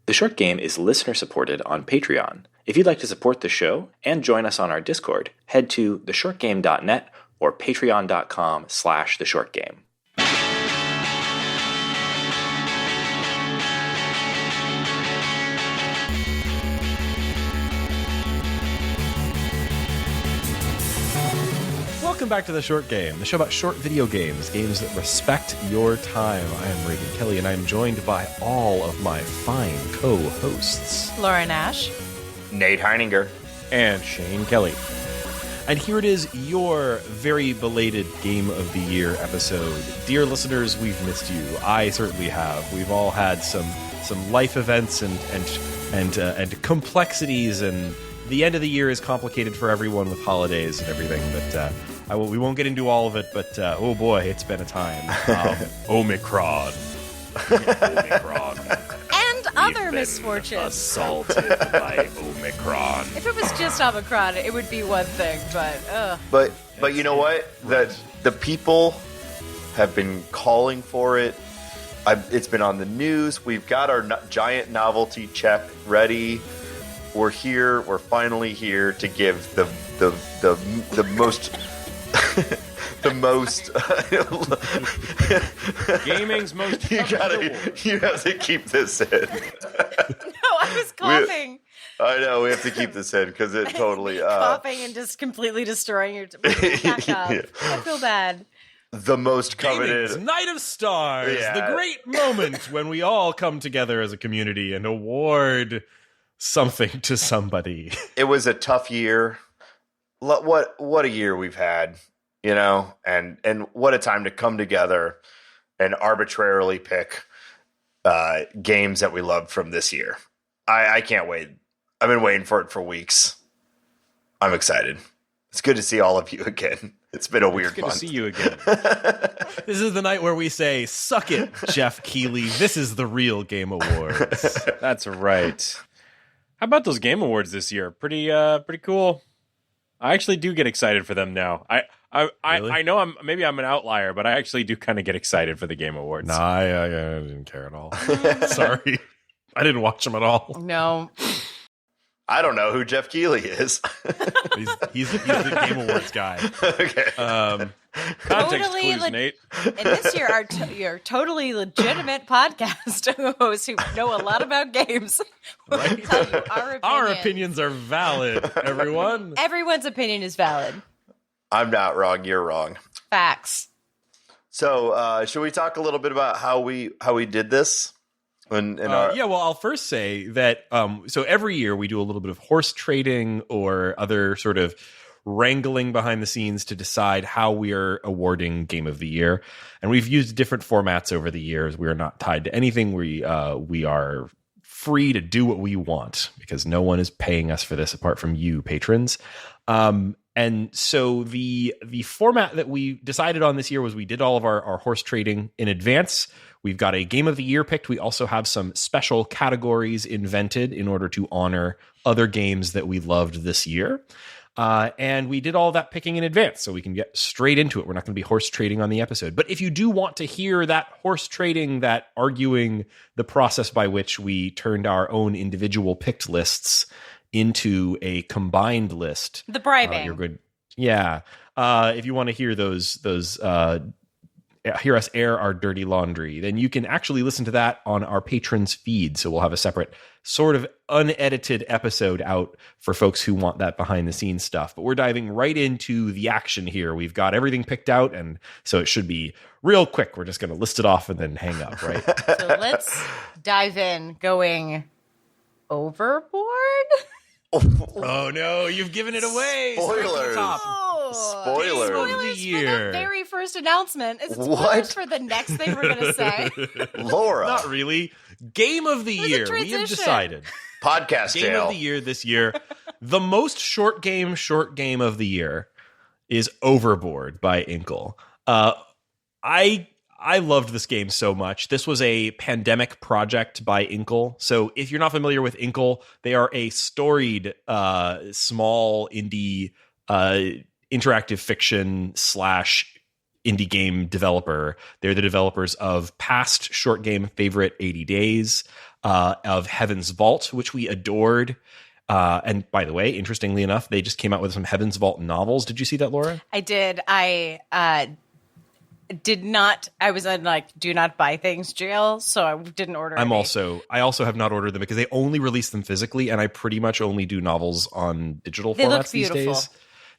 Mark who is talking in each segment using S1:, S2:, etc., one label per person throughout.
S1: The Short Game is listener-supported on Patreon. If you'd like to support the show and join us on our Discord, head to theshortgame.net or patreon.com/theshortgame.
S2: Welcome back to The Short Game, the show about short video games, games that respect your time. I am Reagan Kelly, and I'm joined by all of my fine co-hosts.
S3: Laura Nash.
S4: Nate Heininger.
S2: And Shane Kelly. And here it is, your very belated Game of the Year episode. Dear listeners, we've missed you. I certainly have. We've all had some life events and complexities, and the end of the year is complicated for everyone with holidays and everything, but we won't get into all of it, but oh boy, it's been a time. Omicron. Omicron.
S3: And other misfortunes.
S2: Assaulted by Omicron.
S3: If it was just Omicron, it would be one thing, but
S4: But you know what? The people have been calling for it. It's been on the news. We've got our giant novelty check ready. We're here. We're finally here to give the most the most
S2: gaming's most.
S4: You have to keep this in.
S3: No, I was coughing.
S4: I know we have to keep this in because it totally
S3: coughing and just completely destroying your. Back up. Yeah. I feel bad.
S4: The most coveted
S2: Gaming's Night of Stars,
S4: yeah.
S2: The great moment when we all come together as a community and award something to somebody.
S4: It was a tough year. What a year we've had, you know, and what a time to come together and arbitrarily pick games that we loved from this year. I can't wait. I've been waiting for it for weeks. I'm excited. It's good to see all of you again. It's been a weird month.
S2: It's good to see you again. This is the night where we say, suck it, Jeff Keighley. This is the real Game Awards.
S5: That's right. How about those Game Awards this year? Pretty cool. I actually do get excited for them now.
S2: Really?
S5: I know I'm an outlier, but I actually do kind of get excited for the Game Awards.
S2: Nah, I didn't care at all. Sorry. I didn't watch them at all.
S3: No.
S4: I don't know who Jeff Keighley is.
S2: he's the Game Awards guy.
S4: Okay.
S5: Context clues, Nate.
S3: And this year, your totally legitimate podcast hosts who know a lot about games.
S2: Right?
S3: Tell you
S2: Our opinions are valid, everyone.
S3: Everyone's opinion is valid.
S4: I'm not wrong. You're wrong.
S3: Facts.
S4: So, should we talk a little bit about how we did this?
S2: Yeah, well, I'll first say that so every year we do a little bit of horse trading or other sort of wrangling behind the scenes to decide how we are awarding Game of the Year. And we've used different formats over the years. We are not tied to anything. We are free to do what we want because no one is paying us for this apart from you, patrons. And so the format that we decided on this year was we did all of our horse trading in advance. We've got a Game of the Year picked. We also have some special categories invented in order to honor other games that we loved this year. And we did all that picking in advance so we can get straight into it. We're not going to be horse trading on the episode. But if you do want to hear that horse trading, that arguing the process by which we turned our own individual picked lists into a combined list.
S3: The bribing.
S2: You're good. Yeah. If you want to hear hear us air our dirty laundry, then you can actually listen to that on our patrons feed. So we'll have a separate sort of unedited episode out for folks who want that behind the scenes stuff. But we're diving right into the action here. We've got everything picked out, and so it should be real quick. We're just going to list it off and then hang up, right?
S3: So let's dive in, going overboard.
S2: Oh no, you've given it away.
S4: Spoilers. Spoilers.
S3: Spoilers
S2: the year.
S3: for the very first announcement. Is it spoilers
S4: What?
S3: for the next thing we're going to say?
S4: Laura.
S2: Not really. Game of the
S3: There's a
S2: year. We
S3: transition.
S2: have decided.
S4: Podcast
S2: Game
S4: jail.
S2: of the year this year. The most short game of the year is Overboard by Inkle. I loved this game so much. This was a pandemic project by Inkle. So if you're not familiar with Inkle, they are a storied, small indie interactive fiction / indie game developer. They're the developers of past short game favorite 80 Days. of Heaven's Vault, which we adored. And by the way, interestingly enough, they just came out with some Heaven's Vault novels. Did you see that, Laura?
S3: I did. I did not. I was in do not buy things jail, so I didn't order.
S2: I also have not ordered them because they only release them physically, and I pretty much only do novels on digital formats these days.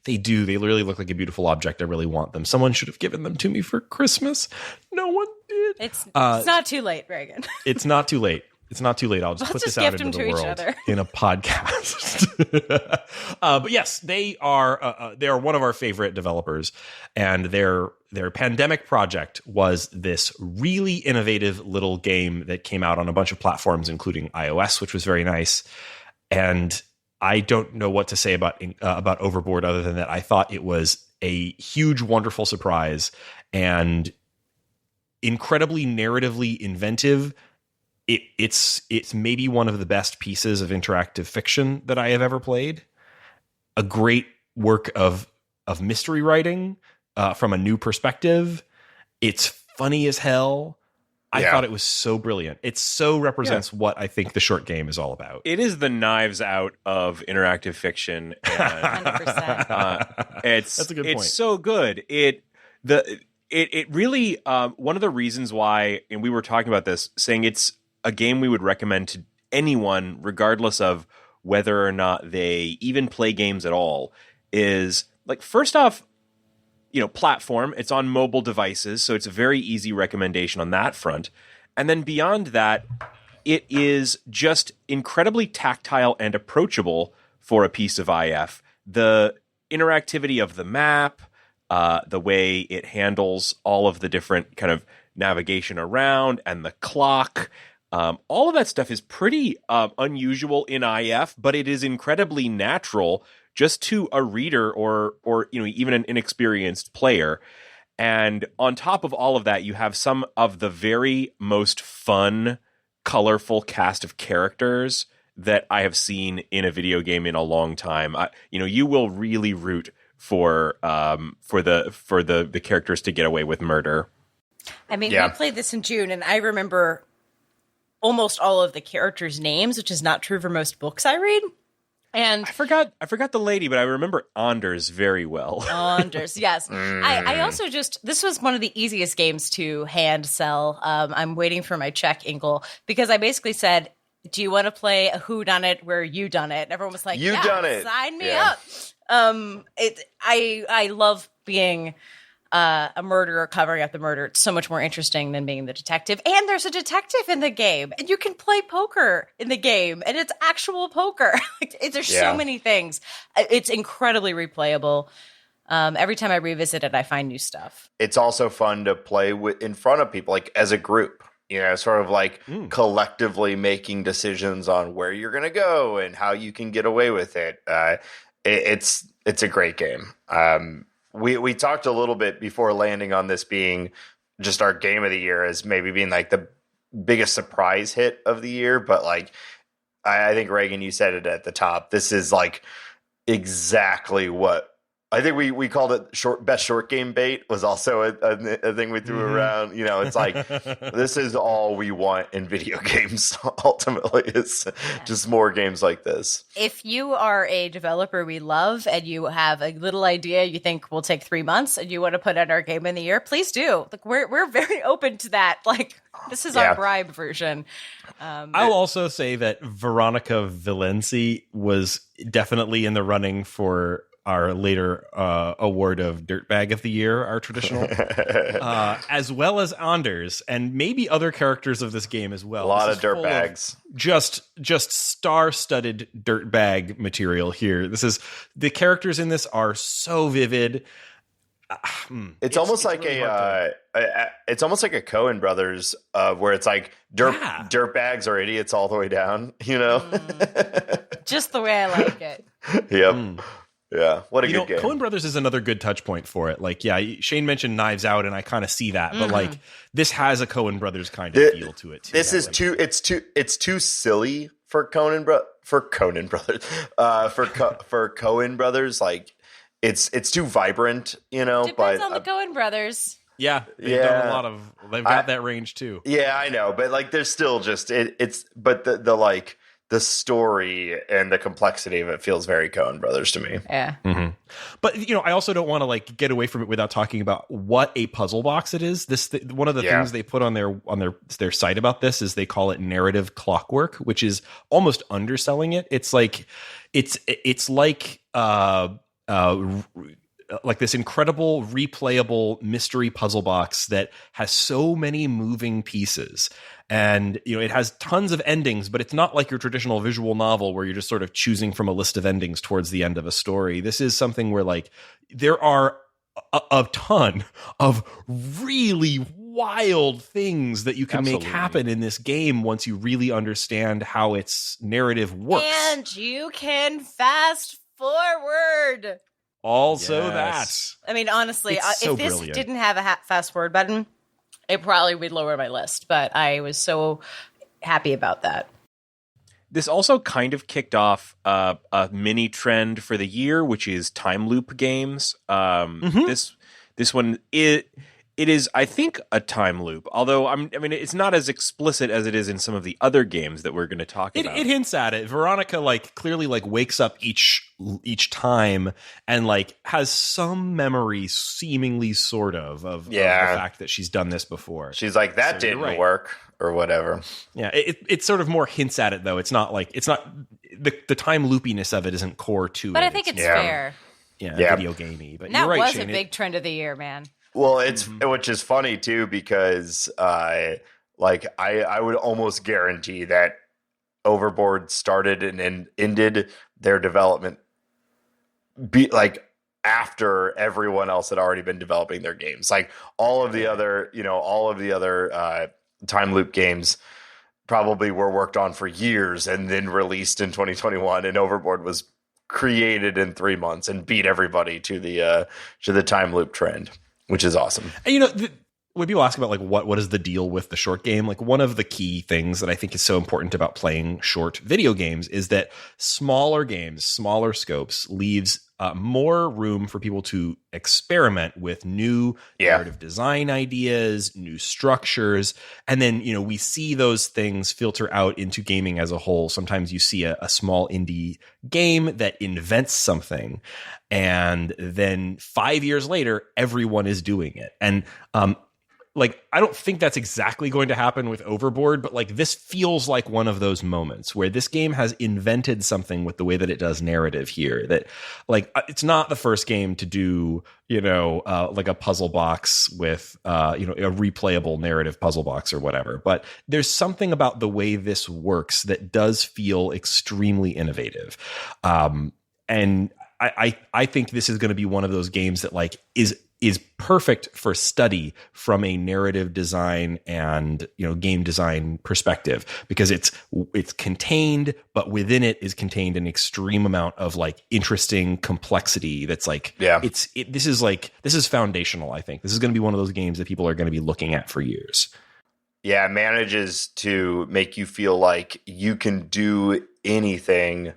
S2: They do. They literally look like a beautiful object. I really want them. Someone should have given them to me for Christmas. No one did.
S3: It's not too late, Reagan.
S2: It's not too late. It's not too late. I'll just put this out into the world in a podcast. But yes, they are one of our favorite developers, and their pandemic project was this really innovative little game that came out on a bunch of platforms, including iOS, which was very nice. And I don't know what to say about Overboard other than that I thought it was a huge, wonderful surprise and incredibly narratively inventive. It's maybe one of the best pieces of interactive fiction that I have ever played. A great work of mystery writing from a new perspective. It's funny as hell. I thought it was so brilliant. It so represents what I think the short game is all about.
S5: It is the Knives Out of interactive fiction. And,
S3: 100%.
S5: That's
S2: a good point.
S5: It's so good. It really one of the reasons why, and we were talking about this, saying it's a game we would recommend to anyone, regardless of whether or not they even play games at all, is first off, platform. It's on mobile devices, so it's a very easy recommendation on that front. And then beyond that, it is just incredibly tactile and approachable for a piece of IF. The interactivity of the map, the way it handles all of the different kind of navigation around, and the clock. All of that stuff is pretty unusual in IF, but it is incredibly natural just to a reader or even an inexperienced player. And on top of all of that, you have some of the very most fun, colorful cast of characters that I have seen in a video game in a long time. You will really root for the characters to get away with murder.
S3: I mean, we played this in June, and I remember almost all of the characters' names, which is not true for most books I read. And
S5: I forgot the lady, but I remember Anders very well.
S3: Anders, yes. I also this was one of the easiest games to hand sell. I'm waiting for my check, Inkle, because I basically said, do you want to play a whodunit where you done it? And everyone was like, done it. Sign me up. I love being a murderer covering up the murder. It's so much more interesting than being the detective. And there's a detective in the game, and you can play poker in the game, and it's actual poker. There's so many things. It's incredibly replayable. Every time I revisit it, I find new stuff.
S4: It's also fun to play in front of people, as a group. Sort of collectively making decisions on where you're going to go and how you can get away with it. It's a great game. We talked a little bit before landing on this being just our game of the year as maybe being the biggest surprise hit of the year. But I think, Reagan, you said it at the top. This is exactly what I think we called it. Best short game bait was also a thing we threw around. It's this is all we want in video games. Ultimately, it's just more games like this.
S3: If you are a developer we love and you have a little idea you think will take 3 months and you want to put out our game in the year, please do. We're very open to that. This is our bribe version.
S2: I'll also say that Veronica Valenci was definitely in the running for our later award of Dirtbag of the Year, our traditional, as well as Anders, and maybe other characters of this game as well.
S4: A lot of Dirtbags.
S2: Just star-studded Dirtbag material here. The characters in this are so vivid.
S4: It's almost like really it's almost like a Coen Brothers where it's dirtbags are idiots all the way down.
S3: Just the way I like it.
S4: Yep. Yeah, what a good game.
S2: Coen Brothers is another good touch point for it. Shane mentioned Knives Out, and I kind of see that, but this has a Coen Brothers kind of feel to it too.
S4: This is it's too silly for Coen Brothers. For Coen Brothers, it's too vibrant,
S3: Depends on the Coen Brothers.
S2: Yeah, they've done a lot of. They've got that range too.
S4: Yeah, I know, but like, there's still just but the like the story and the complexity of it feels very Coen Brothers to me.
S3: Yeah.
S2: Mm-hmm. But I also don't want to like get away from it without talking about what a puzzle box it is. One of the things they put on their site about this is they call it narrative clockwork, which is almost underselling it. It's like like this incredible replayable mystery puzzle box that has so many moving pieces. And, it has tons of endings, but it's not like your traditional visual novel where you're just sort of choosing from a list of endings towards the end of a story. This is something where like there are a ton of really wild things that you can make happen in this game once you really understand how its narrative works.
S3: And you can fast forward.
S2: Also that.
S3: I mean, honestly,
S2: so
S3: if this
S2: brilliant.
S3: didn't have a fast forward button, it probably would lower my list, but I was so happy about that.
S5: This also kind of kicked off a mini trend for the year, which is time loop games. This one, it is, I think, a time loop. Although it's not as explicit as it is in some of the other games that we're going to talk about.
S2: It hints at it. Veronica clearly wakes up each time and has some memory, seemingly sort of the fact that she's done this before.
S4: She's like, that didn't work or whatever.
S2: Yeah, it sort of more hints at it though. It's not the time loopiness of it isn't core to it.
S3: But I think it's fair.
S2: Yeah, video gamey. But
S3: that
S2: you're right,
S3: was
S2: Shane,
S3: a big trend of the year, man.
S4: Well, which is funny too, because I would almost guarantee that Overboard started and ended their development after everyone else had already been developing their games. Like all of the other time loop games probably were worked on for years and then released in 2021, and Overboard was created in 3 months and beat everybody to the time loop trend, which is awesome.
S2: And when people ask about what is the deal with the short game, one of the key things that I think is so important about playing short video games is that smaller games, smaller scopes leaves more room for people to experiment with new narrative design ideas, new structures. And then, we see those things filter out into gaming as a whole. Sometimes you see a small indie game that invents something, and then 5 years later, everyone is doing it. And, I don't think that's exactly going to happen with Overboard, but this feels like one of those moments where this game has invented something with the way that it does narrative here. That it's not the first game to do, a puzzle box with, a replayable narrative puzzle box or whatever. But there's something about the way this works that does feel extremely innovative. And I think this is going to be one of those games that is perfect for study from a narrative design and game design perspective, because it's contained, but within it is contained an extreme amount of interesting complexity. That's this is foundational. I think this is going to be one of those games that people are going to be looking at for years.
S4: Yeah, it manages to make you feel like you can do anything.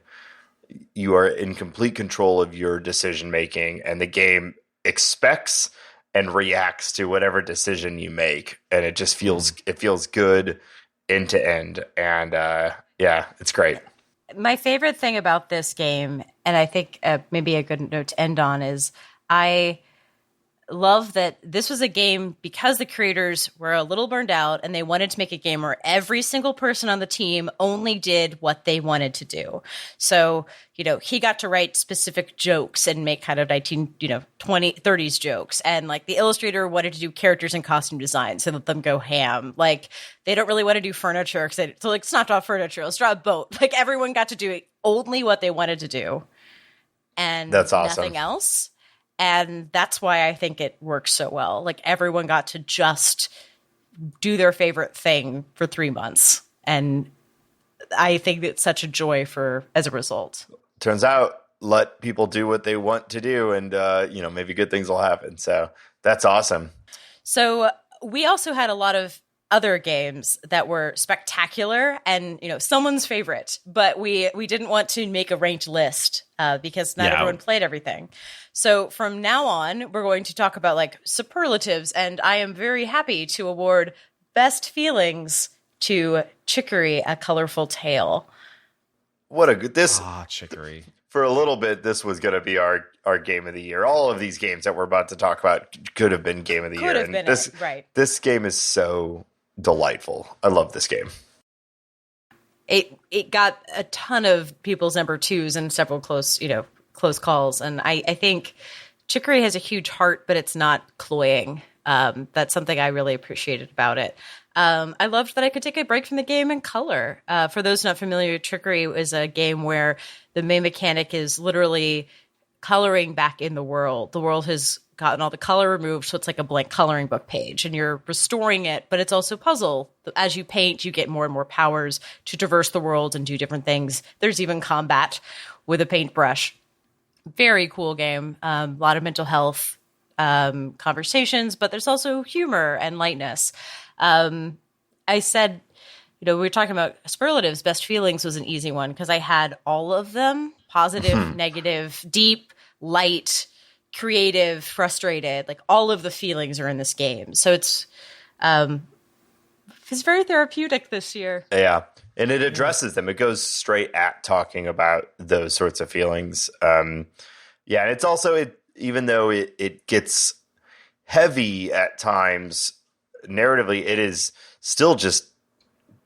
S4: You are in complete control of your decision making, and the game expects and reacts to whatever decision you make, and it just feels good end to end. And it's great.
S3: My favorite thing about this game, and I think maybe a good note to end on, is I love that this was a game because the creators were a little burned out and they wanted to make a game where every single person on the team only did what they wanted to do. So, he got to write specific jokes and make kind of 30s jokes. And the illustrator wanted to do characters and costume design, so let them go ham. They don't really want to do furniture. So let's not draw furniture. Let's draw a boat. Everyone got to do only what they wanted to do. And
S4: that's awesome.
S3: Nothing else. And that's why I think it works so well. Everyone got to just do their favorite thing for 3 months. And I think it's such a joy as a result.
S4: Turns out, let people do what they want to do, and maybe good things will happen. So that's awesome.
S3: So we also had a lot of other games that were spectacular and, someone's favorite, but we didn't want to make a ranked list because not everyone played everything. So from now on, we're going to talk about like superlatives, and I am very happy to award best feelings to Chicory, A Colorful Tale.
S4: What a good
S2: Chicory.
S4: For a little bit, this was going to be our game of the year. All of these games that we're about to talk about could have been game of the year. This game is so delightful. I love this game.
S3: It got a ton of people's number twos and several close calls. And I think Chicory has a huge heart, but it's not cloying. That's something I really appreciated about it. I loved that I could take a break from the game and color. For those not familiar, Chicory is a game where the main mechanic is literally coloring back in the world. The world has gotten all the color removed, so it's like a blank coloring book page, and you're restoring it, but it's also puzzle. As you paint, you get more and more powers to traverse the world and do different things. There's even combat with a paintbrush. Very cool game. A lot of mental health conversations, but there's also humor and lightness. I said, we were talking about superlatives. Best feelings was an easy one because I had all of them: positive, negative, deep, light, creative, frustrated. Like all of the feelings are in this game. So it's very therapeutic this year.
S4: Yeah. And it addresses them. It goes straight at talking about those sorts of feelings. And it's also, even though it gets heavy at times, narratively, it is still just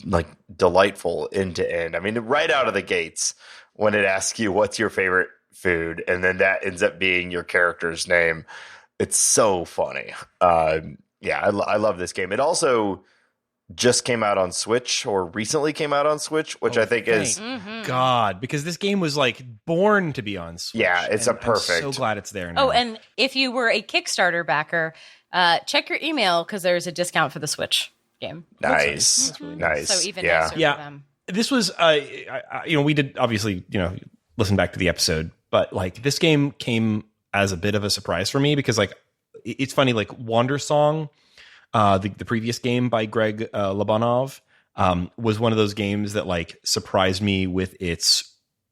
S4: like delightful end to end. I mean, right out of the gates, when it asks you what's your favorite food, and then that ends up being your character's name, it's so funny. I love this game. It also just came out on Switch, or recently came out on Switch, which I think is
S2: God, because this game was like born to be on Switch.
S4: Yeah, it's
S2: I'm
S4: perfect.
S2: so glad it's there now.
S3: Oh, and if you were a Kickstarter backer, check your email because there's a discount for the Switch game.
S4: Nice.
S3: That's really
S4: nice.
S3: So even nicer for them.
S2: This was, we did obviously, listen back to the episode, but like this game came as a bit of a surprise for me because like it's funny, like Wander Song, the previous game by Greg Lobanov, was one of those games that like surprised me with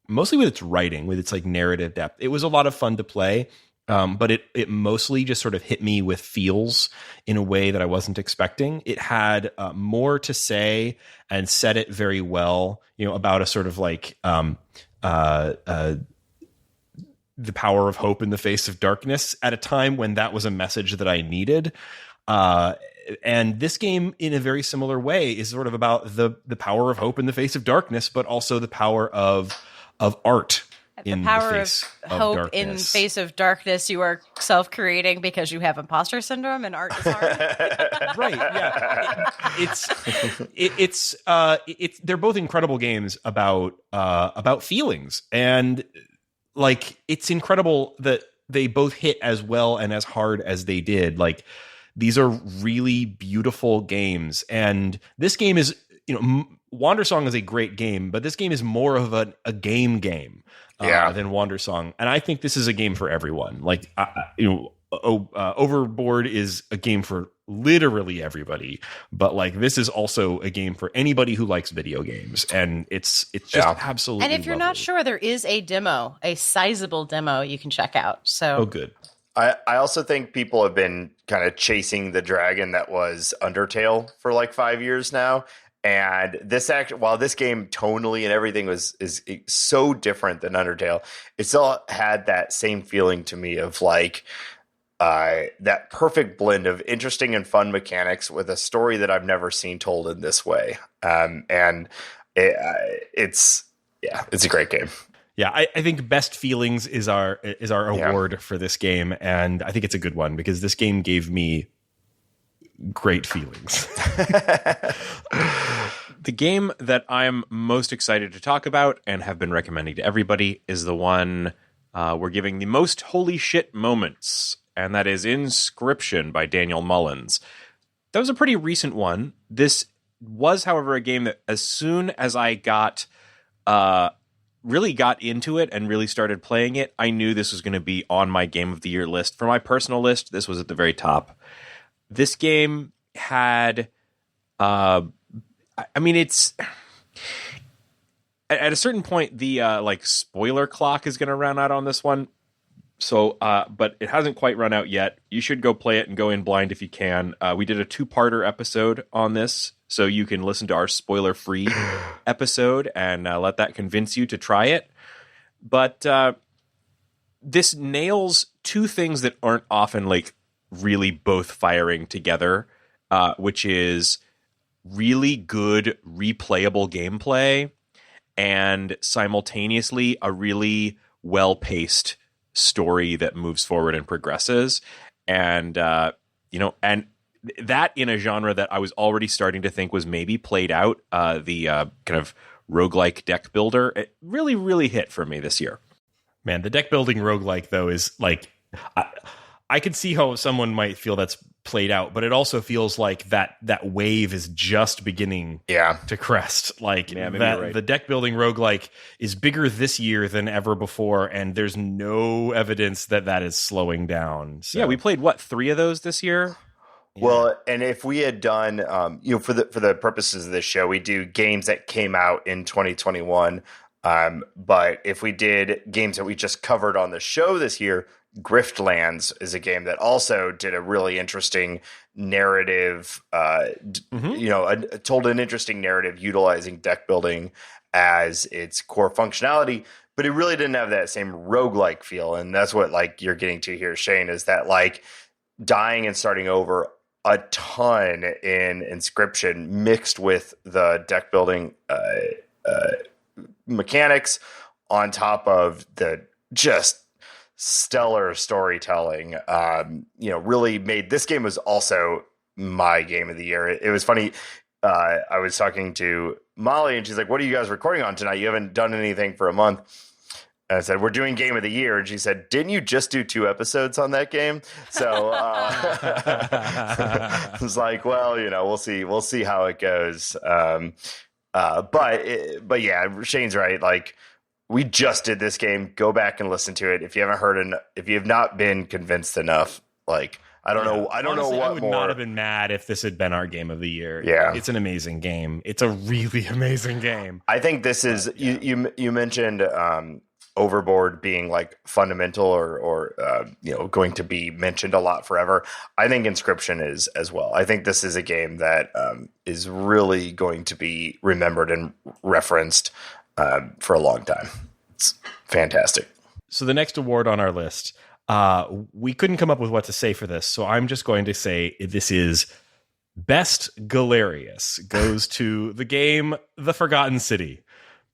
S2: mostly with its writing, with its like narrative depth. It was a lot of fun to play. But it mostly just sort of hit me with feels in a way that I wasn't expecting. It had more to say and said it very well, about a sort of like the power of hope in the face of darkness at a time when that was a message that I needed. And this game, in a very similar way, is sort of about the power of hope in the face of darkness, but also the power of art.
S3: The power of hope darkness. In face of darkness, you are self-creating because you have imposter syndrome and art is hard.
S2: Right, yeah. It's they're both incredible games about feelings, and like it's incredible that they both hit as well and as hard as they did. Like these are really beautiful games, and this game is, Wander Song is a great game, but this game is more of a game than Wander Song, and I think this is a game for everyone. Like, Overboard is a game for literally everybody, but like this is also a game for anybody who likes video games, and it's just absolutely.
S3: And if you're not sure, there is a demo, a sizable demo you can check out. So
S2: good.
S4: I also think people have been kind of chasing the dragon that was Undertale for like 5 years now. And while this game tonally and everything is so different than Undertale, it still had that same feeling to me of like that perfect blend of interesting and fun mechanics with a story that I've never seen told in this way. And it's a great game.
S2: Yeah, I think best feelings is our award for this game, and I think it's a good one because this game gave me great feelings.
S5: The game that I'm most excited to talk about and have been recommending to everybody is the one we're giving the most holy shit moments, and that is Inscription by Daniel Mullins. That was a pretty recent one. This was, however, a game that as soon as I really got into it and really started playing it, I knew this was going to be on my Game of the Year list. For my personal list, this was at the very top. This game had I mean, it's at a certain point, the like spoiler clock is going to run out on this one. So, but it hasn't quite run out yet. You should go play it and go in blind if you can. We did a 2-parter episode on this, so you can listen to our spoiler-free episode and let that convince you to try it. But this nails two things that aren't often like really both firing together, which is really good replayable gameplay and simultaneously a really well-paced story that moves forward and progresses. And and that in a genre that I was already starting to think was maybe played out, the kind of roguelike deck builder, it really hit for me this year.
S2: Man, the deck building roguelike though is like, I could see how someone might feel that's played out, but it also feels like that wave is just beginning to crest. Like that, the deck building roguelike is bigger this year than ever before, and there's no evidence that is slowing down. So.
S5: Yeah, we played 3 of those this year.
S4: Well, and if we had done, for the purposes of this show, we do games that came out in 2021. But if we did games that we just covered on the show this year, Griftlands is a game that also did a really interesting narrative, told an interesting narrative utilizing deck building as its core functionality, but it really didn't have that same roguelike feel. And that's what like you're getting to here, Shane, is that like dying and starting over a ton in Inscription mixed with the deck building mechanics on top of the just stellar storytelling, really made this game was also my game of the year. It was funny. I was talking to Molly and she's like, "What are you guys recording on tonight? You haven't done anything for a month." And I said, "We're doing game of the year." And she said, "Didn't you just do 2 episodes on that game?" So I was like, well, we'll see how it goes. But yeah, Shane's right. Like, we just did this game. Go back and listen to it. If you haven't heard if you have not been convinced enough, like, I don't know. I don't
S2: Honestly,
S4: know what
S2: I would
S4: more.
S2: not have been mad if this had been our game of the year.
S4: Yeah.
S2: It's an amazing game. It's a really amazing game.
S4: I think this is, you mentioned, Overboard being like fundamental or going to be mentioned a lot forever. I think Inscription is as well. I think this is a game that is really going to be remembered and referenced for a long time. It's fantastic.
S2: So the next award on our list, we couldn't come up with what to say for this, so I'm just going to say this is Best Galerius. Goes to the game The Forgotten City,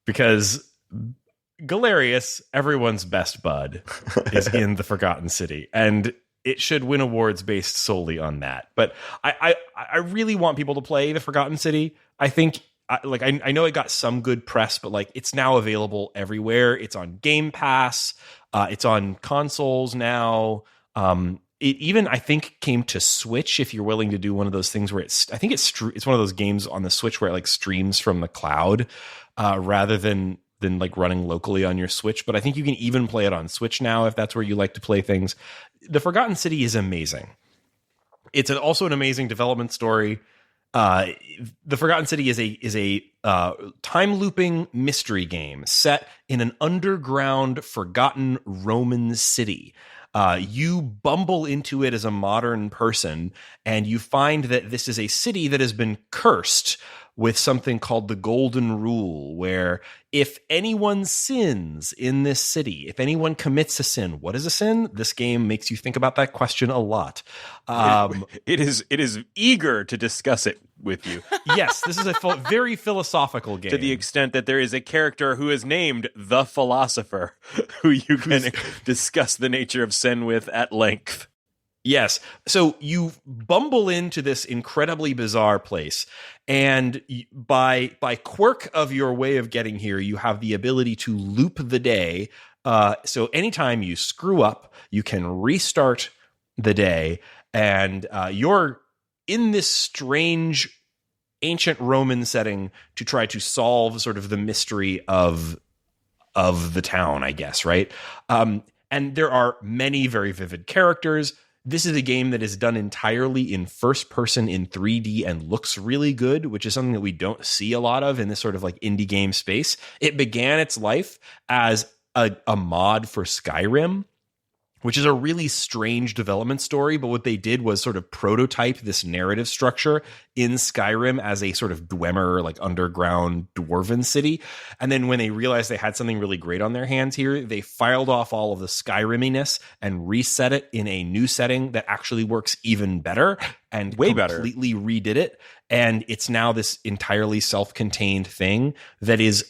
S2: because Galerius, everyone's best bud, is in The Forgotten City, and it should win awards based solely on that. But I really want people to play The Forgotten City. I think, I know it got some good press, but like it's now available everywhere. It's on Game Pass. It's on consoles now. It even, I think, came to Switch if you're willing to do one of those things where it's one of those games on the Switch where it like streams from the cloud rather than like running locally on your Switch. But I think you can even play it on Switch now if that's where you like to play things. The Forgotten City is amazing. It's also an amazing development story. The Forgotten City is a time looping mystery game set in an underground forgotten Roman city. You bumble into it as a modern person, and you find that this is a city that has been cursed with something called the Golden Rule, where if anyone sins in this city, if anyone commits a sin, what is a sin? This game makes you think about that question a lot.
S5: It is eager to discuss it with you.
S2: Yes, this is a very philosophical game.
S5: To the extent that there is a character who is named the Philosopher, who you can discuss the nature of sin with at length.
S2: Yes. So you bumble into this incredibly bizarre place, and by quirk of your way of getting here, you have the ability to loop the day. So anytime you screw up, you can restart the day, and you're in this strange ancient Roman setting to try to solve sort of the mystery of the town, I guess, right? And there are many very vivid characters. This is a game that is done entirely in first person in 3D and looks really good, which is something that we don't see a lot of in this sort of like indie game space. It began its life as a mod for Skyrim, which is a really strange development story. But what they did was sort of prototype this narrative structure in Skyrim as a sort of Dwemer, like underground dwarven city. And then when they realized they had something really great on their hands here, they filed off all of the Skyriminess and reset it in a new setting that actually works even better and
S5: way better.
S2: Completely redid it. And it's now this entirely self-contained thing that is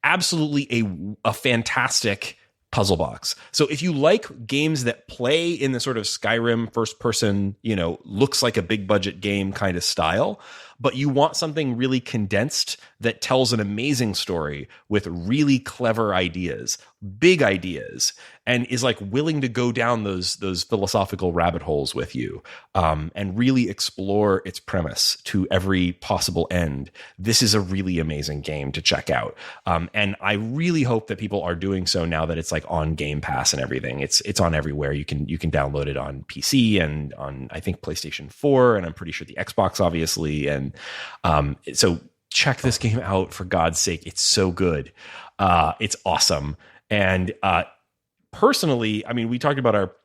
S2: absolutely a fantastic puzzle box. So if you like games that play in the sort of Skyrim first person, looks like a big budget game kind of style, but you want something really condensed that tells an amazing story with really clever ideas, big ideas, and is like willing to go down those philosophical rabbit holes with you, and really explore its premise to every possible end. This is a really amazing game to check out. And I really hope that people are doing so now that it's like on Game Pass and everything. It's on everywhere. You can download it on PC and on, I think, PlayStation 4, and I'm pretty sure the Xbox, obviously. And so check this game out, for God's sake. It's so good. It's awesome. And personally, I mean, we talked about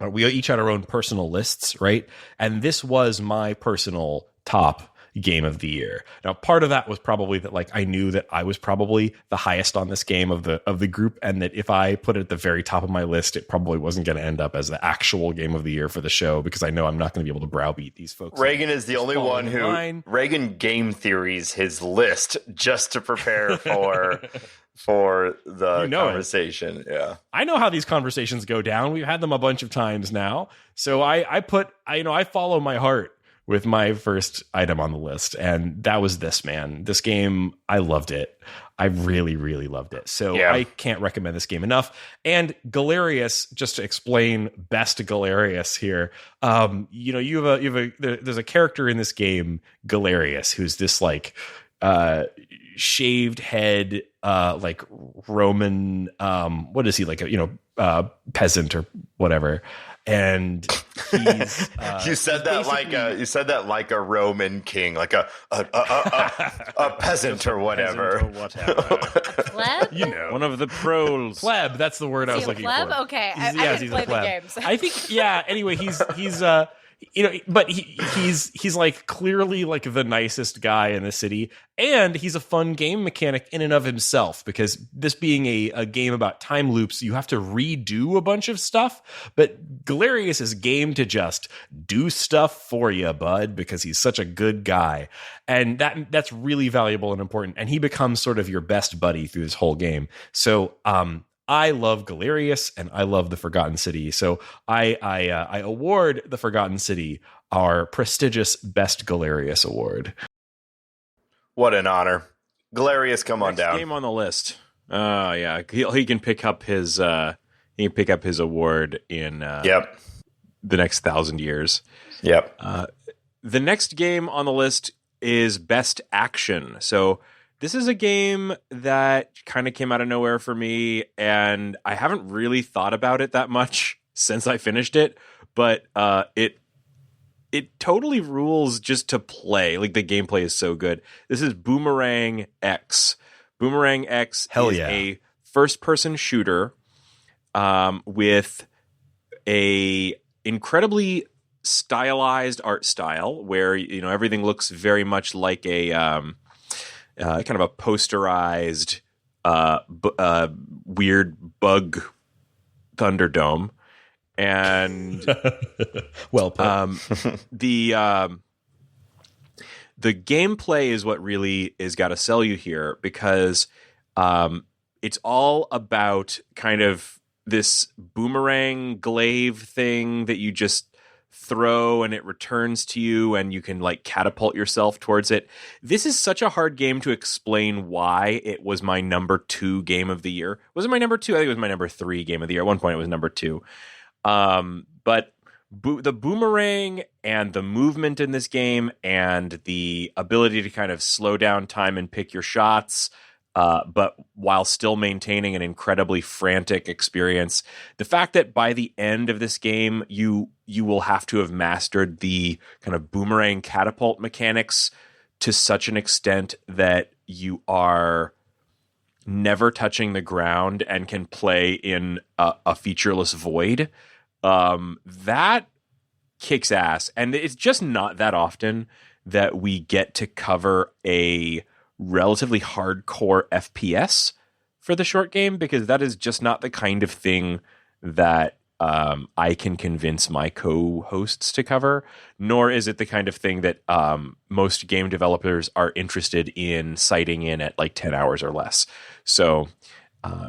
S2: we each had our own personal lists, right? And this was my personal top game of the year. Now, part of that was probably that, like, I knew that I was probably the highest on this game of the group, and that if I put it at the very top of my list, it probably wasn't going to end up as the actual game of the year for the show, because I know I'm not going to be able to browbeat these folks.
S4: Reagan is the only one who Reagan game theories his list just to prepare for the conversation. Yeah,
S2: I know how these conversations go down. We've had them a bunch of times now. So I follow my heart with my first item on the list, and that was this, man. This game, I loved it. I really, really loved it. So yeah. I can't recommend this game enough. And Galerius, just to explain best Galerius here, there's a character in this game, Galerius, who's this like shaved head, like Roman, what is he, like a peasant or whatever. And he's
S4: you said that like a Roman king, like a peasant or whatever.
S3: Pleb?
S5: One of the proles.
S2: Pleb, that's the word I was looking
S3: pleb?
S2: for.
S3: Okay, I haven't played the games.
S2: I think, yeah. Anyway, he's but he's like clearly like the nicest guy in the city, and he's a fun game mechanic in and of himself, because this being a game about time loops, you have to redo a bunch of stuff, but Galerius is game to just do stuff for you, bud, because he's such a good guy, and that's really valuable and important, and he becomes sort of your best buddy through this whole game. So I love Galerius, and I love the Forgotten City. So I award the Forgotten City our prestigious Best Galerius award.
S4: What an honor. Galerius, come on down.
S5: Game on the list. Yeah, he can pick up his award in the next 1,000 years.
S4: Yep.
S5: The next game on the list is Best Action. So this is a game that kind of came out of nowhere for me, and I haven't really thought about it that much since I finished it, but it totally rules just to play. Like, the gameplay is so good. This is Boomerang X. Boomerang X is a first-person shooter with a incredibly stylized art style where everything looks very much like a kind of a posterized weird bug Thunderdome. And
S2: well put.
S5: The gameplay is what really is got to sell you here, because it's all about kind of this boomerang glaive thing that you just throw and it returns to you, and you can like catapult yourself towards it. This is such a hard game to explain why it was my number 2 game of the year. Was it my number 2? I think it was my number 3 game of the year. At one point it was number 2. But the boomerang and the movement in this game and the ability to kind of slow down time and pick your shots but while still maintaining an incredibly frantic experience. The fact that by the end of this game, you will have to have mastered the kind of boomerang catapult mechanics to such an extent that you are never touching the ground and can play in a featureless void. That kicks ass. And it's just not that often that we get to cover a relatively hardcore FPS for the short game, because that is just not the kind of thing that I can convince my co-hosts to cover, nor is it the kind of thing that most game developers are interested in citing in at like 10 hours or less. So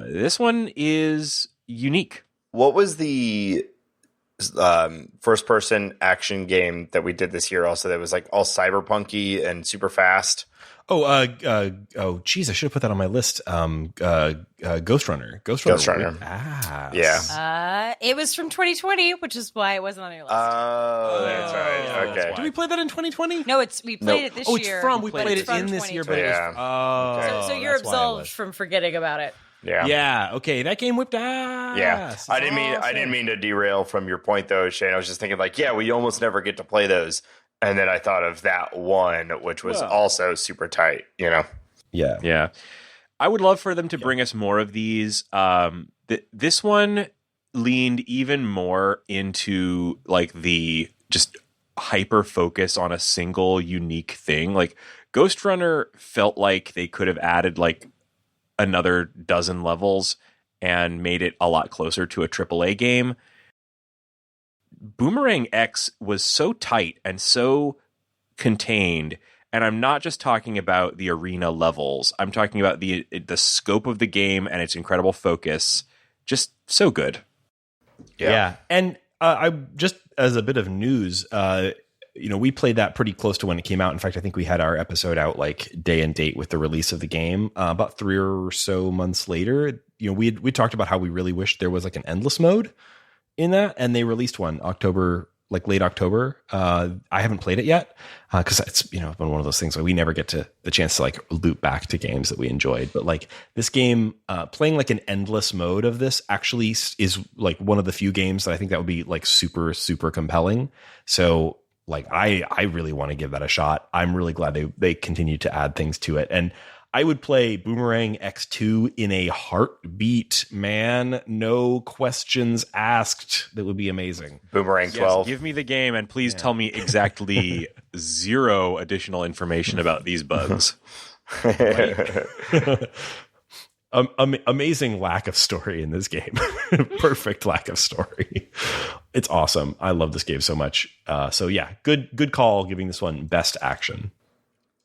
S5: this one is unique.
S4: What was the first-person action game that we did this year also that was like all cyberpunky and super fast?
S2: Geez, I should have put that on my list. Ghost Runner.
S4: Ghost Runner.
S2: Yeah.
S3: It was from 2020, which is why it wasn't on your list.
S4: Oh, that's right. Okay.
S2: Did we play that in 2020?
S3: No, we played it this year.
S2: We played it in this year, but
S3: so you're absolved from forgetting about it.
S2: Yeah. Okay. That game whipped ass.
S4: Yeah. I didn't mean to derail from your point though, Shane. I was just thinking like, we almost never get to play those. And then I thought of that one, which was also super tight, you know?
S5: Yeah. I would love for them to bring us more of these. This one leaned even more into like the just hyper focus on a single unique thing. Like Ghost Runner felt like they could have added like another dozen levels and made it a lot closer to a AAA game. Boomerang X was so tight and so contained, and I'm not just talking about the arena levels. I'm talking about the scope of the game and its incredible focus. Just so good.
S2: Yeah. And I just as a bit of news, we played that pretty close to when it came out. In fact, I think we had our episode out like day and date with the release of the game. About 3 or so months later, we talked about how we really wished there was like an endless mode in that, and they released one late October. I haven't played it yet because it's been one of those things where we never get to the chance to like loop back to games that we enjoyed. But like this game, playing like an endless mode of this actually is like one of the few games that I think that would be like super super compelling. So like I really want to give that a shot. I'm really glad they continue to add things to it, and I would play Boomerang X2 in a heartbeat, man. No questions asked. That would be amazing.
S4: Boomerang 12.
S5: Give me the game and please tell me exactly 0 additional information about these bugs.
S2: Amazing lack of story in this game. Perfect lack of story. It's awesome. I love this game so much. Good call giving this one best action.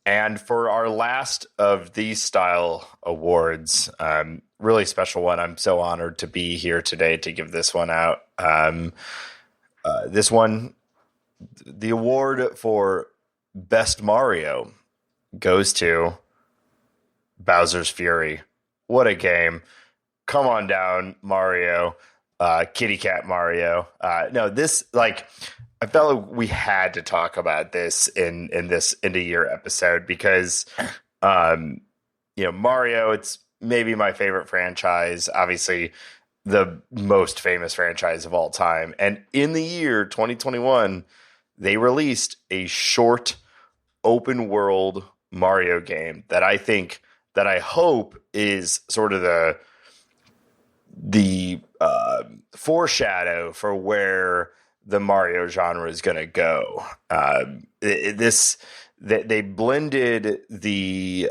S4: And for our last of these style awards, really special one. I'm so honored to be here today to give this one out. This one, the award for Best Mario goes to Bowser's Fury. What a game. Come on down, Mario. Kitty Cat Mario. I felt like we had to talk about this in this end of year episode because, Mario, it's maybe my favorite franchise, obviously the most famous franchise of all time. And in the year 2021, they released a short open world Mario game that I hope is sort of the foreshadow for where the Mario genre is going to go. They blended the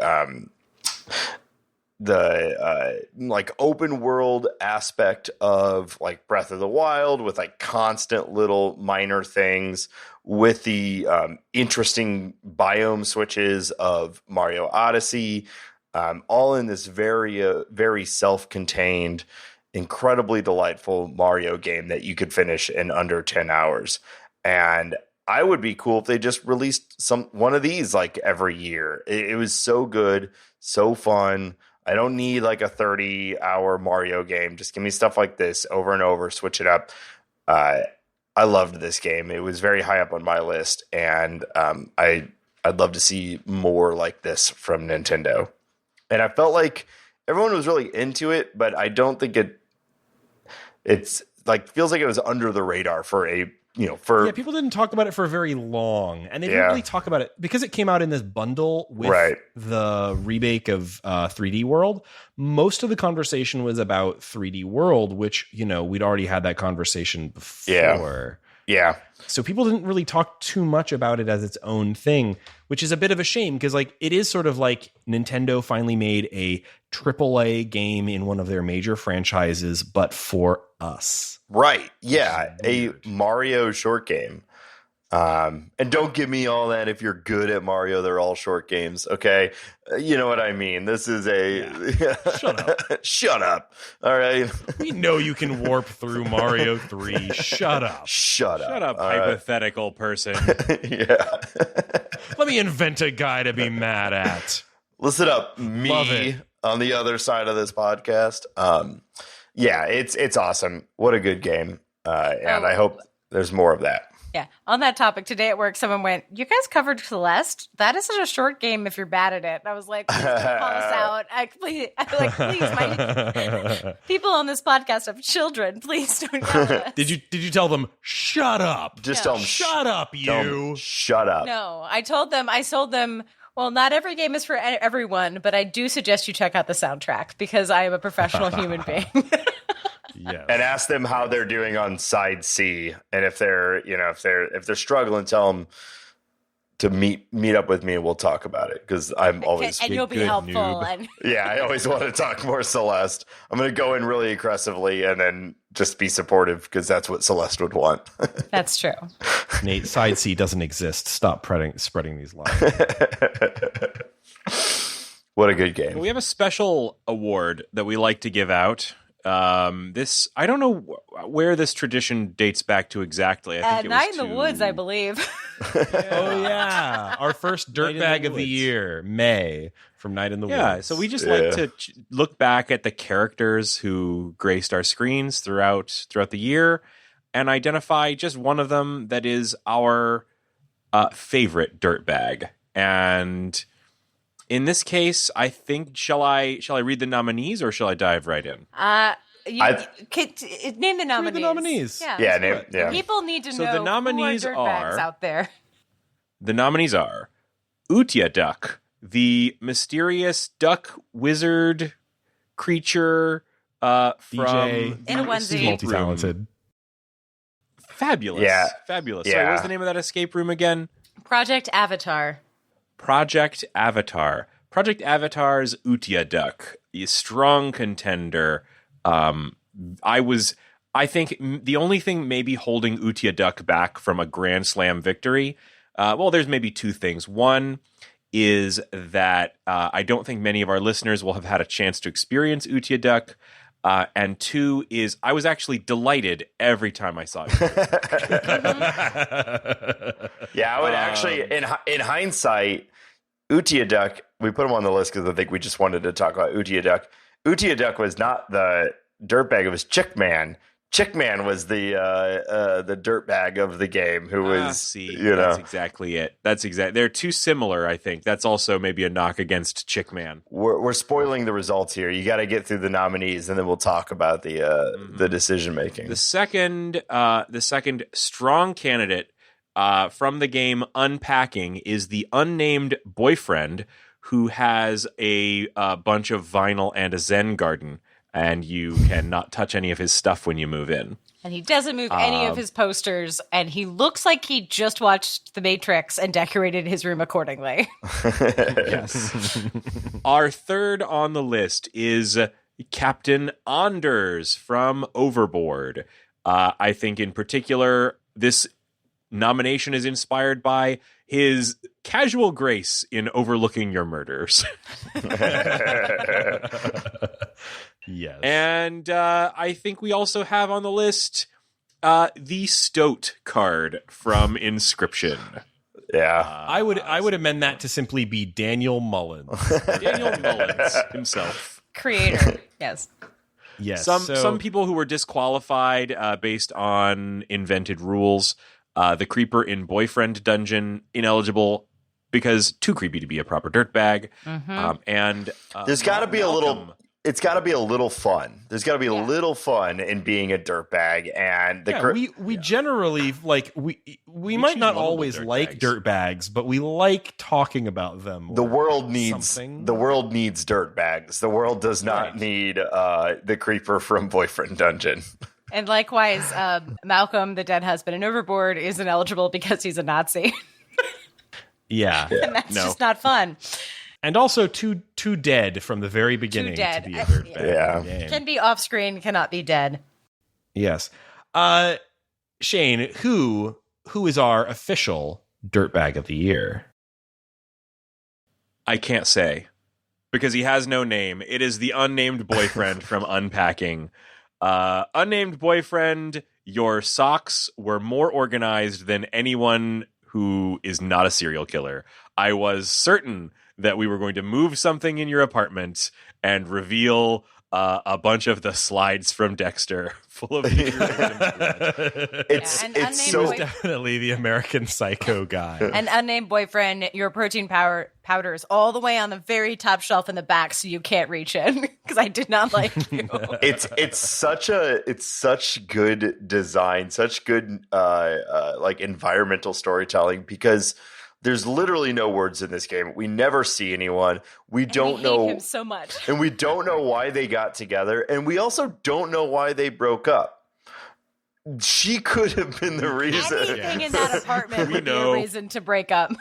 S4: like open world aspect of like Breath of the Wild with like constant little minor things with the interesting biome switches of Mario Odyssey, all in this very, very self-contained, incredibly delightful Mario game that you could finish in under 10 hours. And I would be cool if they just released one of these like every year. It was so good, so fun. I don't need like a 30-hour Mario game. Just give me stuff like this over and over, switch it up. I loved this game. It was very high up on my list, and I'd love to see more like this from Nintendo. and I felt like everyone was really into it, but I don't think it's like feels like it was under the radar for
S2: people didn't talk about it for very long, and they didn't really talk about it because it came out in this bundle with the remake of 3D World. Most of the conversation was about 3D World, which we'd already had that conversation before.
S4: Yeah.
S2: So people didn't really talk too much about it as its own thing, which is a bit of a shame because like it is sort of like Nintendo finally made a AAA game in one of their major franchises, but for us.
S4: Right. Yeah. A Mario short game. And don't give me all that. If you're good at Mario, they're all short games. Okay. You know what I mean? This is
S2: Shut up.
S4: Shut up. All right.
S2: We know you can warp through Mario 3. Shut up.
S4: Shut up,
S5: hypothetical person.
S4: Yeah.
S2: Let me invent a guy to be mad at.
S4: Listen up, me on the other side of this podcast. Yeah, it's awesome. What a good game. And I hope there's more of that.
S3: Yeah. On that topic, today at work, someone went, "You guys covered Celeste? That is such a short game if you're bad at it." And I was like, "Please don't call us out. Please, people on this podcast have children. Please don't call us."
S2: Did you tell them, shut up?
S4: Just tell them,
S2: shut up, you.
S4: Shut up.
S3: No, I sold them, well, not every game is for everyone, but I do suggest you check out the soundtrack because I am a professional human being.
S2: Yes.
S4: And ask them how they're doing on side C, and if they're struggling, tell them to meet up with me, and we'll talk about it because I'm always
S3: and you'll be helpful. And
S4: yeah, I always want to talk more Celeste. I'm going to go in really aggressively and then just be supportive because that's what Celeste would want.
S3: That's true.
S2: Nate, side C doesn't exist. Stop spreading these lies.
S4: What a good game.
S5: We have a special award that we like to give out. This, I don't know where this tradition dates back to exactly. I think it was
S3: Night in the Woods, I believe.
S2: Oh yeah, our first Dirtbag of the year, May, from Night in the Woods.
S5: Yeah, so we just like to look back at the characters who graced our screens throughout the year and identify just one of them that is our favorite Dirtbag. And in this case, I think shall I read the nominees or shall I dive right in?
S3: Name the nominees.
S2: Read the nominees.
S3: Yeah. People need to know
S5: the nominees
S3: who are dirtbags out there.
S5: The nominees are Utya Duck, the mysterious duck wizard creature from
S2: DJ
S3: in a onesie.
S2: Multi-talented.
S5: Fabulous.
S4: Yeah.
S5: Fabulous.
S4: Yeah.
S5: Sorry, what was the name of that escape room again?
S3: Project Avatar.
S5: Project Avatar. Project Avatar's Utya Duck, a strong contender. I think the only thing maybe holding Utya Duck back from a Grand Slam victory, there's maybe two things. One is that I don't think many of our listeners will have had a chance to experience Utya Duck. And two is I was actually delighted every time I saw it.
S4: Yeah, I would actually, in hindsight, Utya Duck, we put him on the list because I think we just wanted to talk about Utya Duck. Utya Duck was not the dirtbag; it was Chick Man. Chick Man was the dirtbag of the game, who was
S5: That's exactly it. They're too similar. I think that's also maybe a knock against Chick Man.
S4: We're spoiling the results here. You got to get through the nominees, and then we'll talk about the decision making.
S5: The second strong candidate from the game Unpacking is the unnamed boyfriend who has a bunch of vinyl and a Zen garden. And you cannot touch any of his stuff when you move in.
S3: And he doesn't move any of his posters, and he looks like he just watched The Matrix and decorated his room accordingly.
S2: Yes.
S5: Our third on the list is Captain Anders from Overboard. I think in particular, this nomination is inspired by his casual grace in overlooking your murders.
S2: Yes.
S5: And I think we also have on the list the Stoat card from Inscription.
S4: Yeah.
S2: I would amend that to simply be Daniel Mullins.
S5: Daniel Mullins himself.
S3: Creator, yes.
S2: Yes.
S5: Some people who were disqualified based on invented rules. The Creeper in Boyfriend Dungeon, ineligible. because too creepy to be a proper dirtbag. And
S4: there's got to be a little. It's got to be a little fun. There's got to be a
S3: Yeah.
S4: little fun in being a dirtbag, and
S2: we generally like we might not
S5: lovable
S2: always like
S5: dirtbags.
S2: dirtbags, but we like talking about them.
S4: the
S2: or
S4: world needs
S2: something.
S4: dirtbags. The world does not
S2: Right.
S4: need the creeper from Boyfriend Dungeon.
S3: And likewise, Malcolm, the dead husband in Overboard, isn't eligible because he's a Nazi.
S2: Yeah.
S3: And that's just not fun.
S2: And also too dead from the very beginning
S3: dead.
S2: to be a dirtbag.
S4: Yeah.
S2: in the game.
S3: Can be off screen, cannot be dead.
S2: Yes. Shane, who is our official dirtbag of the year?
S5: I can't say because he has no name. It is the unnamed boyfriend from Unpacking. Unnamed boyfriend, your socks were more organized than anyone who is not a serial killer. I was certain that we were going to move something in your apartment and reveal a bunch of the slides from Dexter full of
S4: It's
S3: and
S4: it's
S3: unnamed
S4: so
S3: boy-
S2: Definitely the American Psycho guy.
S3: An unnamed boyfriend, your protein powder is all the way on the very top shelf in the back, so you can't reach in because I did not like you.
S4: it's such good design, such good like environmental storytelling, because there's literally no words in this game. We never see anyone. We don't
S3: hate
S4: know
S3: him so much.
S4: and we don't know why they got together, and we also don't know why they broke up. She could have been the reason.
S3: Anything in that apartment would be
S5: know.
S3: a reason to break up.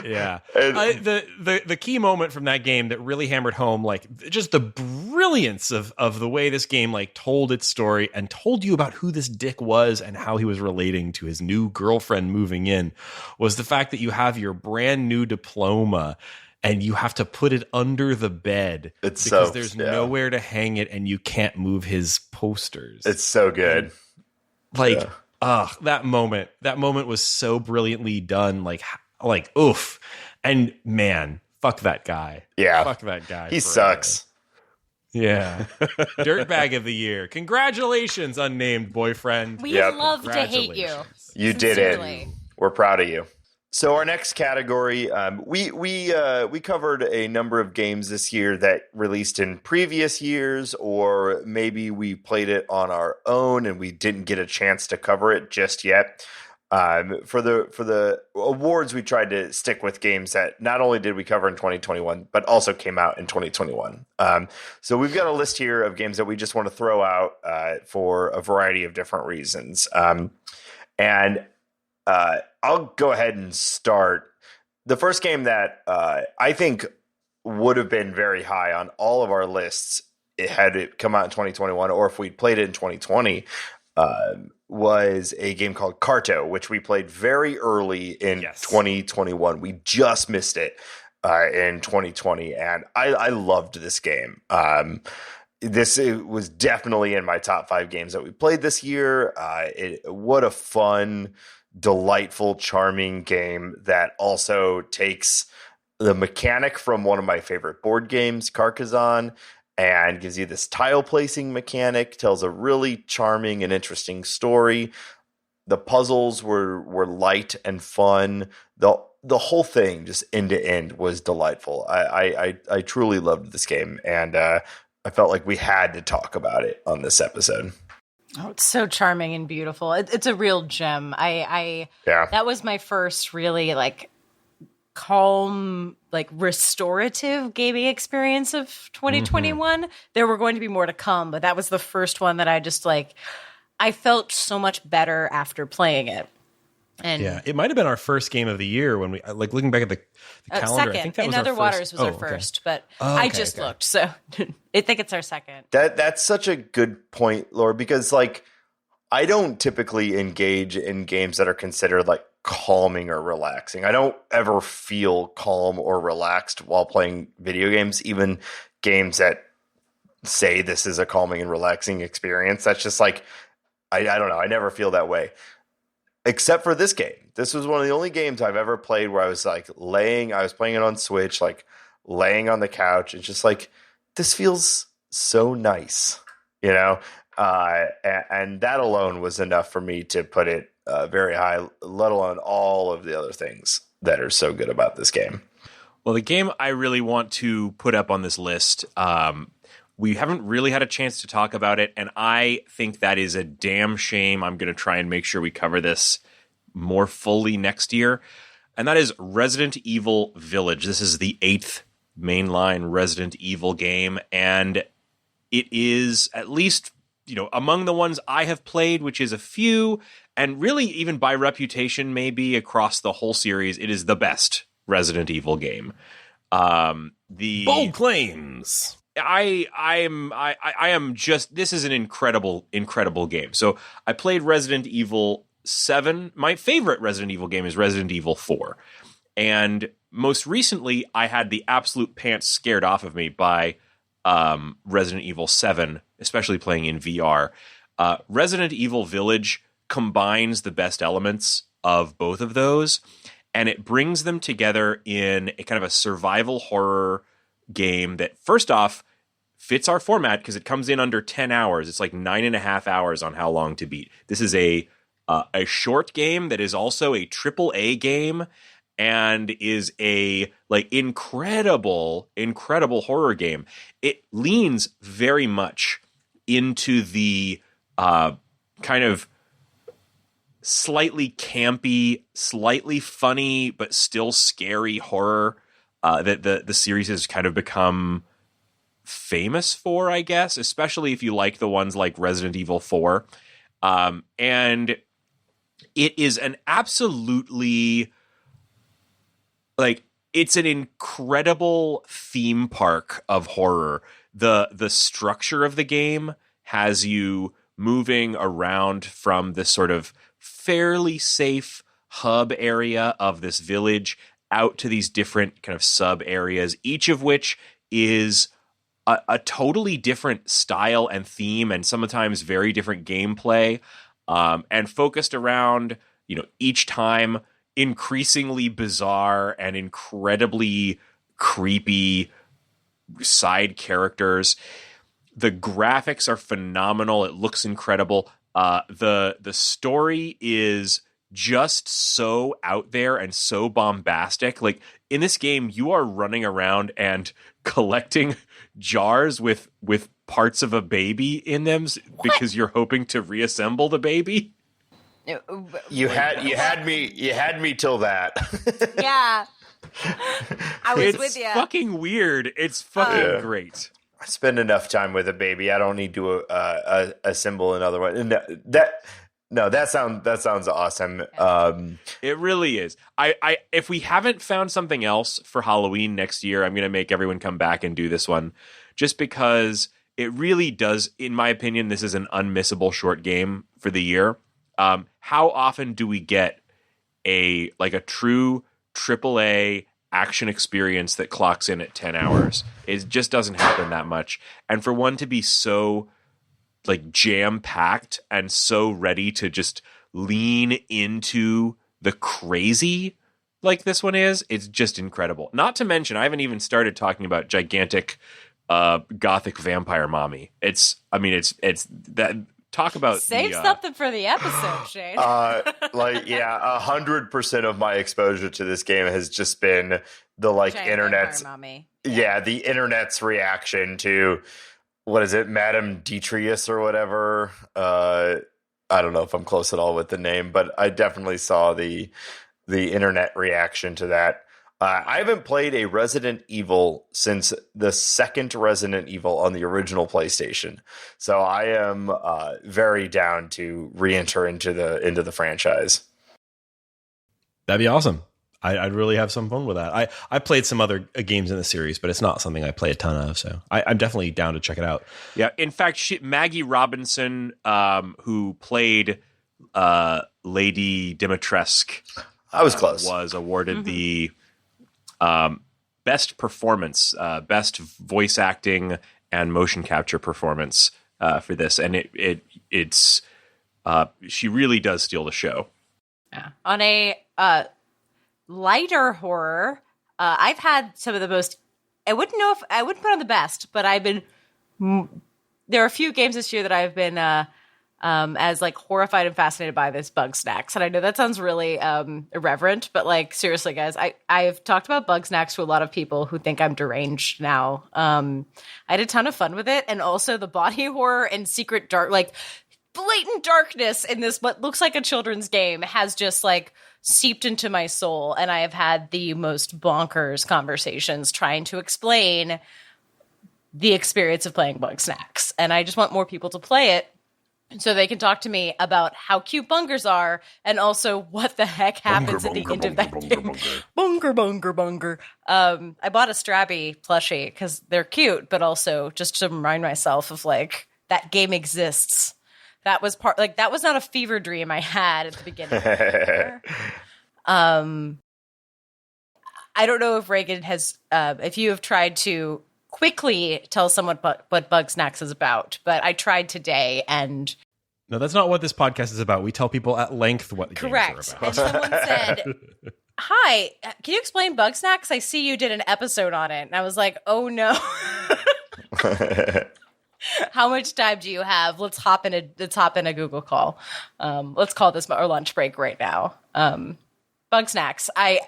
S2: Yeah.
S4: And-
S2: The key moment from that game that really hammered home like just the brilliance of the way this game like told its story and told you about who this dick was and how he was relating to his new girlfriend moving in was the fact that you have your brand new diploma and you have to put it under the bed
S4: It's
S2: because
S4: so-
S2: there's
S4: yeah.
S2: nowhere to hang it and you can't move his posters.
S4: It's so good.
S2: Like
S4: Yeah.
S2: that moment was so brilliantly done, like oof. And man, fuck that guy.
S4: Yeah.
S2: Fuck that guy.
S4: He
S2: forever.
S4: sucks.
S2: Yeah. Dirtbag of the year. Congratulations, unnamed boyfriend.
S3: We
S4: Yep.
S3: love to hate you.
S2: Congratulations.
S4: You did it.
S3: Sincerely.
S4: We're proud of you. So our next category, we covered a number of games this year that released in previous years, or maybe we played it on our own and we didn't get a chance to cover it just yet. For the awards, we tried to stick with games that not only did we cover in 2021, but also came out in 2021. So we've got a list here of games that we just want to throw out for a variety of different reasons. I'll go ahead and start. The first game that I think would have been very high on all of our lists had it come out in 2021, or if we'd played it in 2020, was a game called Carto, which we played very early in 2021. We just missed it in 2020, and I loved this game. It was definitely in my top 5 games that we played this year. What a fun, delightful, charming game that also takes the mechanic from one of my favorite board games, Carcassonne, and gives you this tile placing mechanic, tells a really charming and interesting story. The puzzles were light and fun. The whole thing, just end to end, was delightful. I truly loved this game, and I felt like we had to talk about it on this episode.
S3: Oh, it's so charming and beautiful. It's a real gem.
S4: Yeah.
S3: That was my first really like calm, like restorative gaming experience of 2021. There were going to be more to come, but that was the first one that I just like, I felt so much better after playing it. And
S2: Yeah, it might have been our first game of the year when we like looking back at the calendar.
S3: second.
S2: I think that
S3: In
S2: was
S3: Other
S2: our
S3: Waters
S2: first.
S3: was our
S2: okay.
S3: first, but
S2: Oh,
S3: I
S2: okay,
S3: just
S2: okay.
S3: looked, so I think it's our second.
S4: That's such a good point, Laura, because like I don't typically engage in games that are considered like calming or relaxing. I don't ever feel calm or relaxed while playing video games, even games that say this is a calming and relaxing experience. That's just like I don't know. I never feel that way. Except for this game. This was one of the only games I've ever played where I was like I was playing it on Switch, like laying on the couch. It's just like, this feels so nice, you know? And that alone was enough for me to put it very high, let alone all of the other things that are so good about this game.
S5: Well, the game I really want to put up on this list, we haven't really had a chance to talk about it, and I think that is a damn shame. I'm going to try and make sure we cover this more fully next year, and that is Resident Evil Village. This is the 8th mainline Resident Evil game, and it is, at least, among the ones I have played, which is a few, and really even by reputation, maybe across the whole series, it is the best Resident Evil game. The
S2: bold claims.
S5: I am just, this is an incredible game. So I played Resident Evil 7. My favorite Resident Evil game is Resident Evil 4. And most recently, I had the absolute pants scared off of me by Resident Evil 7, especially playing in VR. Resident Evil Village combines the best elements of both of those, and it brings them together in a kind of a survival horror game that, first off, fits our format because it comes in under 10 hours. It's like 9.5 hours on how long to beat. This is a short game that is also a AAA game and is a incredible horror game. It leans very much into the kind of slightly campy, slightly funny, but still scary horror that the series has kind of become famous for, I guess, especially if you like the ones like Resident Evil 4. And it is an absolutely, it's an incredible theme park of horror. The structure of the game has you moving around from this sort of fairly safe hub area of this village out to these different kind of sub areas, each of which is a totally different style and theme, and sometimes very different gameplay, and focused around, each time increasingly bizarre and incredibly creepy side characters. The graphics are phenomenal. It looks incredible. The story is just so out there and so bombastic. Like, in this game, you are running around and collecting jars with parts of a baby in them because you're hoping to reassemble the baby.
S4: You had me till that.
S3: Yeah. I was
S5: it's
S3: with you.
S5: It's fucking weird. It's fucking great.
S4: I spend enough time with a baby. I don't need to assemble another one. And that sounds awesome.
S5: It really is. I if we haven't found something else for Halloween next year, I'm going to make everyone come back and do this one, just because it really does. In my opinion, this is an unmissable short game for the year. How often do we get a true AAA action experience that clocks in at 10 hours? It just doesn't happen that much. And for one to be so jam-packed and so ready to just lean into the crazy like this one is, it's just incredible. Not to mention, I haven't even started talking about gigantic gothic vampire mommy. It's that. Talk about
S3: save something for the episode, Shane.
S4: 100% of my exposure to this game has just been the internet's the internet's reaction to, what is it, Madame Detrius or whatever. I don't know if I'm close at all with the name, but I definitely saw the internet reaction to that. I haven't played a Resident Evil since the second Resident Evil on the original PlayStation, so I am very down to re-enter into the franchise.
S2: That'd be awesome. I'd really have some fun with that. I played some other games in the series, but it's not something I play a ton of, so I'm definitely down to check it out.
S5: Yeah, in fact, Maggie Robinson, who played Lady Dimitrescu,
S4: I was close,
S5: was awarded the best performance, best voice acting and motion capture performance for this, and it's she really does steal the show.
S3: Yeah. On a lighter horror, I've had some of the most. I wouldn't put on the best, but there are a few games this year that I've been as like horrified and fascinated by this bug snacks. And I know that sounds really irreverent, but like seriously, guys, I've talked about bug snacks to a lot of people who think I'm deranged now. I had a ton of fun with it, and also the body horror and secret dark, like blatant darkness in this what looks like a children's game has just like seeped into my soul, and I have had the most bonkers conversations trying to explain the experience of playing bug snacks. And I just want more people to play it so they can talk to me about how cute bungers are, and also what the heck happens at the end of that game. Bunger. I bought a Strabby plushie because they're cute, but also just to remind myself of like that game exists. That was that was not a fever dream I had at the beginning. I don't know if Reagan has, if you have tried to quickly tell someone what Bug Snacks is about, but I tried today, and
S2: no, that's not what this podcast is about. We tell people at length what the games are about.
S3: And someone said, "Hi, can you explain Bug Snacks? I see you did an episode on it." And I was like, "Oh no." How much time do you have? Let's hop in a Google call. Let's call this our lunch break right now. Bug Snacks. I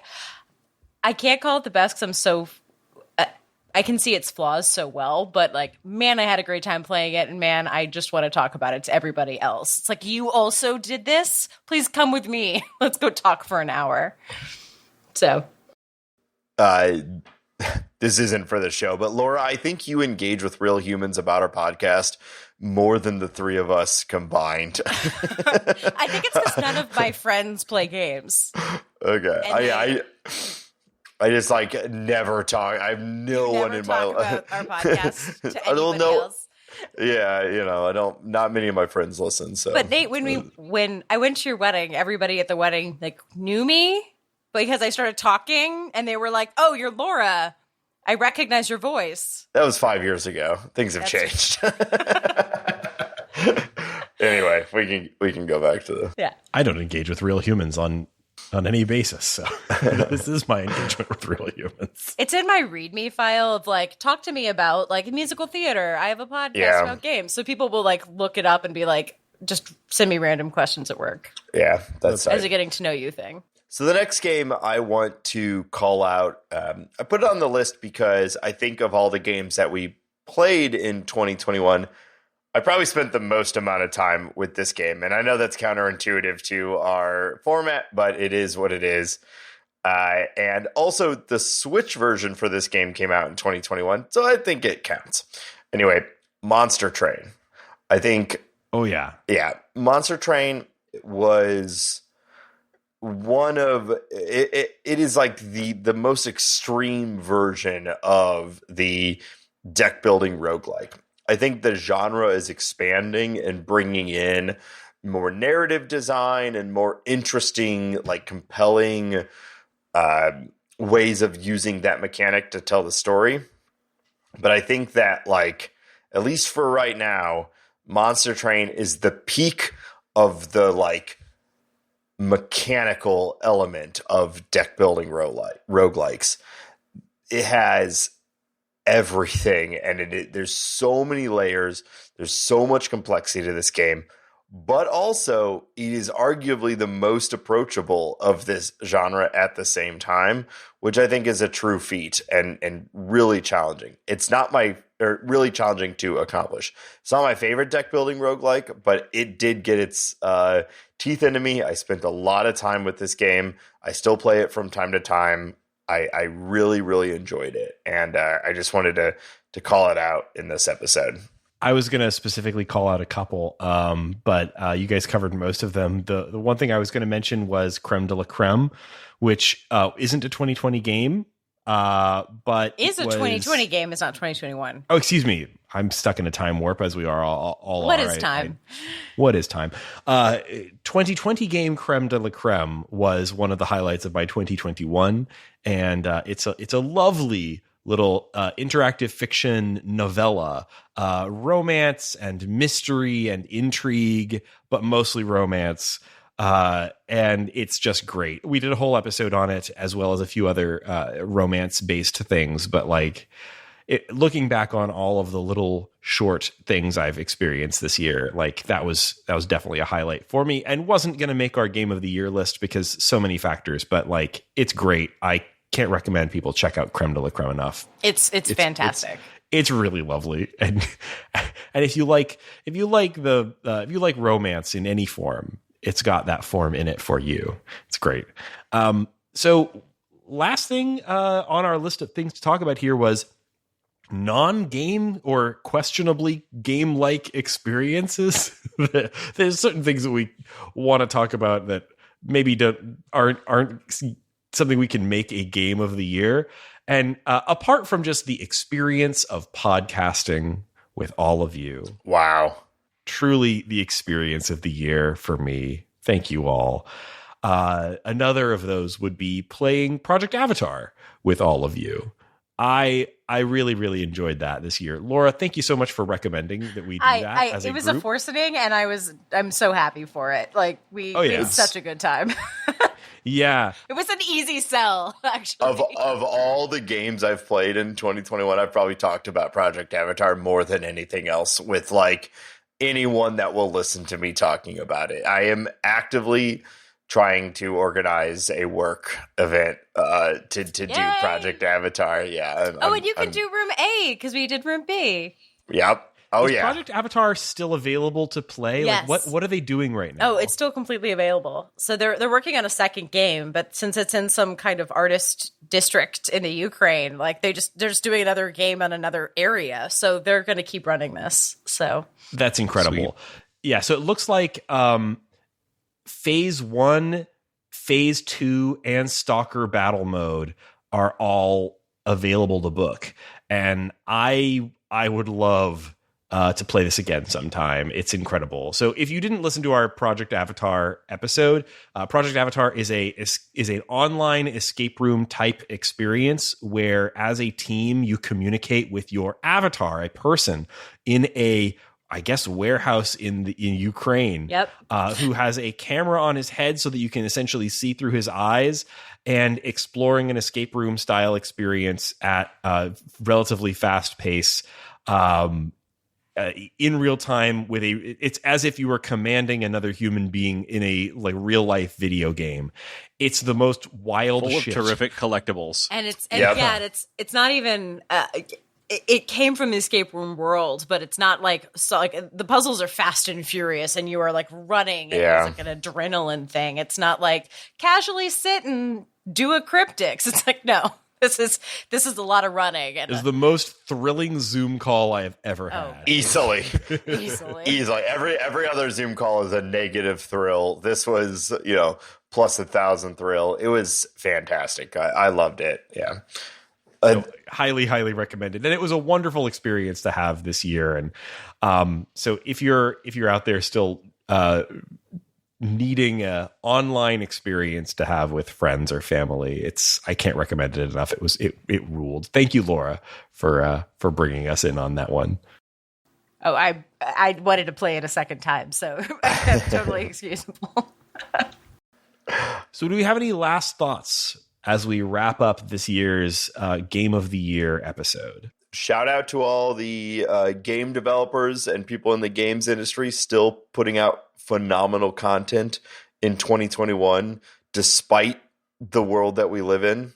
S3: can't call it the best because I'm so. I can see its flaws so well, but like, man, I had a great time playing it, and man, I just want to talk about it to everybody else. It's like, you also did this? Please come with me. Let's go talk for an hour. So,
S4: this isn't for the show, but Laura, I think you engage with real humans about our podcast more than the three of us combined.
S3: I think it's because none of my friends play games.
S4: Okay. I just like never talk. I have no one in my life.
S3: Our podcast to anybody else.
S4: Yeah, I don't. Not many of my friends listen. So,
S3: but Nate, when I went to your wedding, everybody at the wedding like knew me because I started talking, and they were like, "Oh, you're Laura. I recognize your voice."
S4: That was 5 years ago. Things have changed. Anyway, we can go back to the.
S3: Yeah,
S2: I don't engage with real humans on any basis. So this is my engagement with real humans.
S3: It's in my README file of like, talk to me about like musical theater. I have a podcast about games. So people will like look it up and be like, just send me random questions at work.
S4: Yeah, that's
S3: as a getting to know you thing.
S4: So the next game I want to call out, I put it on the list because I think of all the games that we played in 2021, I probably spent the most amount of time with this game. And I know that's counterintuitive to our format, but it is what it is. And also the Switch version for this game came out in 2021, so I think it counts. Anyway, Monster Train. I think...
S2: Oh, yeah.
S4: Yeah. Monster Train was one of... It is like the most extreme version of the deck-building roguelike. I think the genre is expanding and bringing in more narrative design and more interesting, like compelling ways of using that mechanic to tell the story. But I think that, like, at least for right now, Monster Train is the peak of the, like, mechanical element of deck building roguelikes. It has everything, and there's so many layers, there's so much complexity to this game, but also it is arguably the most approachable of this genre at the same time, which I think is a true feat and really challenging. It's not really challenging to accomplish. It's not my favorite deck building roguelike, but it did get its teeth into me. I spent a lot of time with this game. I still play it from time to time. I really, really enjoyed it, and I just wanted to call it out in this episode.
S2: I was going to specifically call out a couple, but you guys covered most of them. The one thing I was going to mention was Creme de la Creme, which isn't a 2020 game, but
S3: is a 2020 game. It's not 2021.
S2: Oh, excuse me. I'm stuck in a time warp, as we are all
S3: What
S2: are.
S3: is time?
S2: What is time? 2020 game Creme de la Creme was one of the highlights of my 2021, and it's a lovely little interactive fiction novella, romance and mystery and intrigue, but mostly romance. And it's just great. We did a whole episode on it, as well as a few other romance based things, but like looking back on all of the little short things I've experienced this year, like that was definitely a highlight for me, and wasn't going to make our game of the year list because so many factors, but like it's great. I can't recommend people check out Creme de la Creme enough.
S3: It's fantastic.
S2: It's really lovely, and if you like romance in any form, it's got that form in it for you. It's great. So last thing on our list of things to talk about here was non-game or questionably game-like experiences. There's certain things that we want to talk about that maybe aren't something we can make a game of the year. And apart from just the experience of podcasting with all of you.
S4: Wow.
S2: Truly the experience of the year for me. Thank you all. Another of those would be playing Project Avatar with all of you. I really, really enjoyed that this year. Laura, thank you so much for recommending that we do that as a
S3: It was
S2: group.
S3: a forcing, and I'm so happy for it. Like we had such a good time.
S2: Yeah.
S3: It was an easy sell, actually.
S4: Of all the games I've played in 2021, I've probably talked about Project Avatar more than anything else with like anyone that will listen to me talking about it. I am actively trying to organize a work event to do Project Avatar. Yeah.
S3: And you can do Room A because we did Room B.
S4: Yep. Oh,
S2: Is Project Avatar still available to play?
S3: Yes.
S2: Like what are they doing right now?
S3: Oh, it's still completely available. So they're working on a second game, but since it's in some kind of artist district in the Ukraine, like they're just doing another game on another area. So they're going to keep running this. So
S2: that's incredible. Sweet. Yeah. So it looks like Phase 1, Phase 2, and Stalker Battle Mode are all available to book, and I would love to play this again sometime. It's incredible. So if you didn't listen to our Project Avatar episode, Project Avatar is an online escape room type experience where as a team you communicate with your avatar, a person in a warehouse in Ukraine.
S3: Yep.
S2: Who has a camera on his head so that you can essentially see through his eyes, and exploring an escape room style experience at a relatively fast pace. In real time it's as if you were commanding another human being in a like real life video game. It's the most wild
S5: full
S2: shit.
S5: Of terrific collectibles.
S3: And it's not even it came from the escape room world, but it's not like the puzzles are fast and furious and you are like running and it's like an adrenaline thing. It's not like casually sit and do a cryptics. It's like, no. This is a lot of running. And
S2: it's the most thrilling Zoom call I have ever had.
S4: Easily. Every other Zoom call is a negative thrill. This was, plus 1,000 thrill. It was fantastic. I loved it. Yeah.
S2: Highly, highly recommended. And it was a wonderful experience to have this year. And so if you're out there still needing a online experience to have with friends or family, I can't recommend it enough. It ruled. Thank you, Laura, for bringing us in on that one.
S3: Oh, I wanted to play it a second time, so that's totally excusable.
S2: So do we have any last thoughts as we wrap up this year's Game of the Year episode?
S4: Shout out to all the game developers and people in the games industry still putting out phenomenal content in 2021, despite the world that we live in.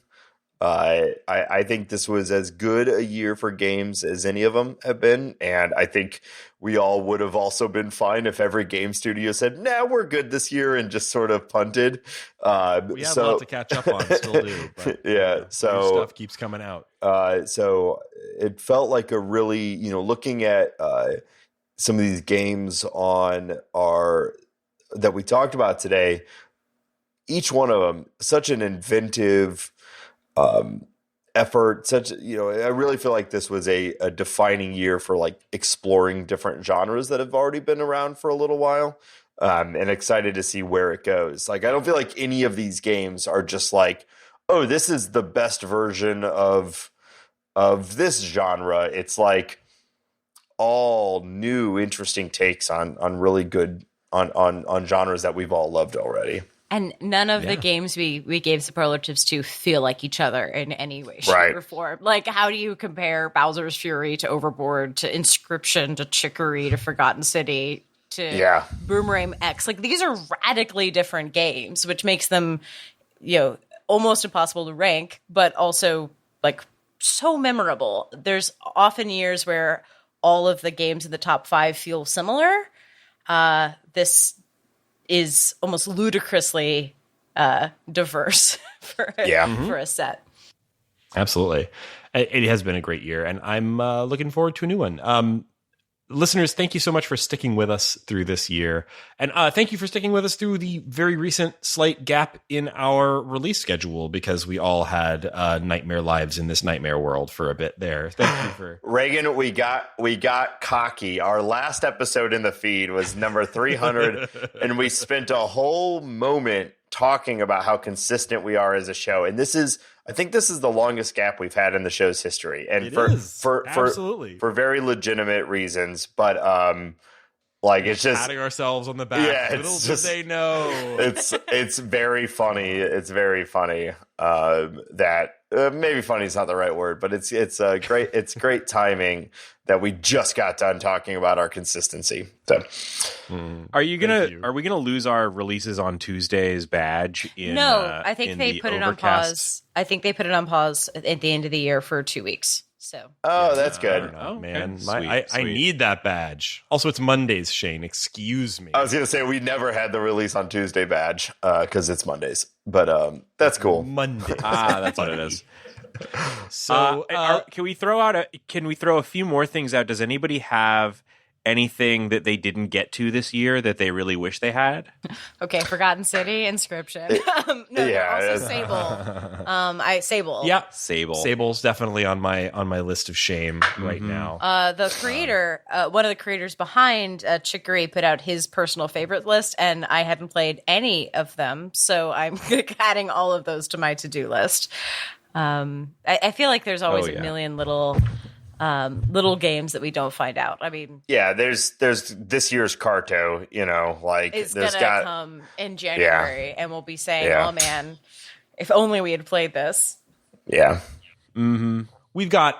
S4: I think this was as good a year for games as any of them have been. And I think we all would have also been fine if every game studio said, nah, we're good this year, and just sort of punted.
S2: We have a lot to catch up on, still do. But,
S4: yeah. So
S2: new stuff keeps coming out.
S4: So it felt like a really, looking at some of these games that we talked about today, each one of them, such an inventive effort, I really feel like this was a defining year for like exploring different genres that have already been around for a little while, and excited to see where it goes. Like, I don't feel like any of these games are just like, oh, this is the best version of this genre. It's like all new, interesting takes on really good on genres that we've all loved already.
S3: And none of the games we gave superlatives to feel like each other in any way, shape, or form. Like, how do you compare Bowser's Fury to Overboard to Inscription to Chicory to Forgotten City to Boomerang X? Like, these are radically different games, which makes them, almost impossible to rank, but also like so memorable. There's often years where all of the games in the top 5 feel similar. This is almost ludicrously diverse for a set.
S2: Absolutely. It has been a great year, and I'm looking forward to a new one. Listeners, thank you so much for sticking with us through this year. And thank you for sticking with us through the very recent slight gap in our release schedule, because we all had nightmare lives in this nightmare world for a bit there. Thank you for
S4: Reagan. We got cocky. Our last episode in the feed was number 300, and we spent a whole moment talking about how consistent we are as a show. And I think this is the longest gap we've had in the show's history. And
S2: absolutely
S4: for very legitimate reasons. But it's just
S2: patting ourselves on the back. Little did they know.
S4: It's very funny. It's very funny that maybe funny is not the right word, but it's great. It's great timing that we just got done talking about our consistency. So,
S5: are we gonna lose our releases on Tuesdays badge?
S3: No, I think they put it on pause. I think they put it on pause at the end of the year for 2 weeks. So,
S4: that's good.
S2: Man,
S5: okay.
S2: I need that badge. Also, it's Mondays, Shane. Excuse me.
S4: I was going to say we never had the release on Tuesday badge because it's Mondays, but that's cool.
S2: Mondays.
S5: That's what it is.
S2: So,
S5: can we throw a few more things out? Does anybody have anything that they didn't get to this year that they really wish they had?
S3: Okay, Forgotten City, Inscription. Also Sable. Sable.
S2: Yeah,
S5: Sable.
S2: Sable's definitely on my list of shame right now.
S3: The creator, one of the creators behind Chicory, put out his personal favorite list, and I hadn't played any of them, so I'm adding all of those to my to-do list. I feel like there's always a million little games that we don't find out. I mean,
S4: there's this year's Carto,
S3: it's gonna come in January, and we'll be saying, "Oh man, if only we had played this."
S4: Yeah,
S2: we've got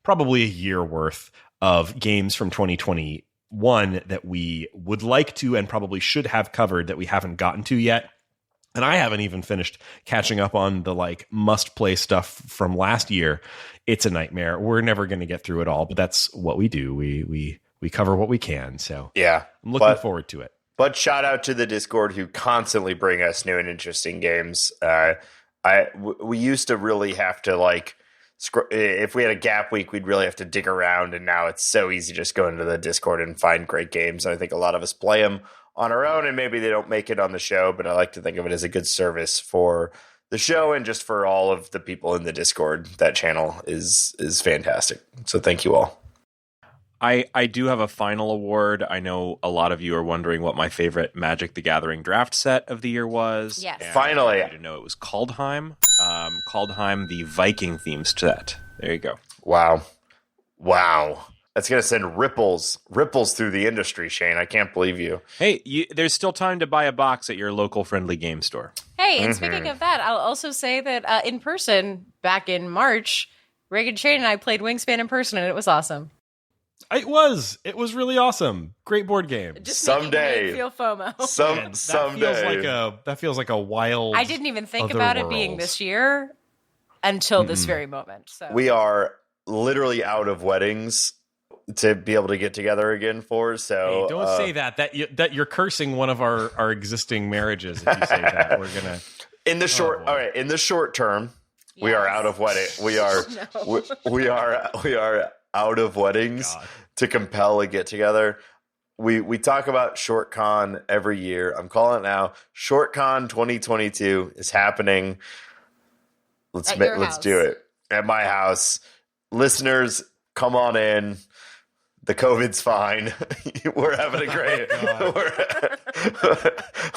S2: probably a year worth of games from 2021 that we would like to and probably should have covered that we haven't gotten to yet. And I haven't even finished catching up on the must play stuff from last year. It's a nightmare. We're never going to get through it all, but that's what we do. We cover what we can. So
S4: I'm
S2: looking forward to it.
S4: But shout out to the Discord who constantly bring us new and interesting games. We used to really have to if we had a gap week, we'd really have to dig around. And now it's so easy to just go into the Discord and find great games. And I think a lot of us play them on our own, and maybe they don't make it on the show, but I like to think of it as a good service for the show and just for all of the people in the Discord. That channel is fantastic. So thank you all.
S5: I do have a final award. I know a lot of you are wondering what my favorite Magic the Gathering draft set of the year was.
S3: Yes.
S4: Finally.
S5: I want you to know it was Kaldheim. Kaldheim, the Viking theme set. There you go.
S4: Wow. That's going to send ripples through the industry, Shane. I can't believe you.
S5: Hey, there's still time to buy a box at your local friendly game store.
S3: Hey, and speaking of that, I'll also say that in person, back in March, Reagan, Shane, and I played Wingspan in person, and it was awesome.
S2: It was really awesome. Great board game.
S3: Just
S4: someday
S3: feel FOMO.
S4: Someday.
S2: That feels like a wild.
S3: I didn't even think about it being this year until this very moment. So
S4: we are literally out of weddings to be able to get together again for. So
S2: hey, don't say that you're cursing one of our existing marriages if you say that. We're gonna
S4: in the short term, yes. We are out of wedding. We are we are out of weddings to compel a get together. We talk about ShortCon every year. I'm calling it now. ShortCon 2022 is happening. Let's do it at my house. Listeners, come on in. The COVID's fine. We're having a great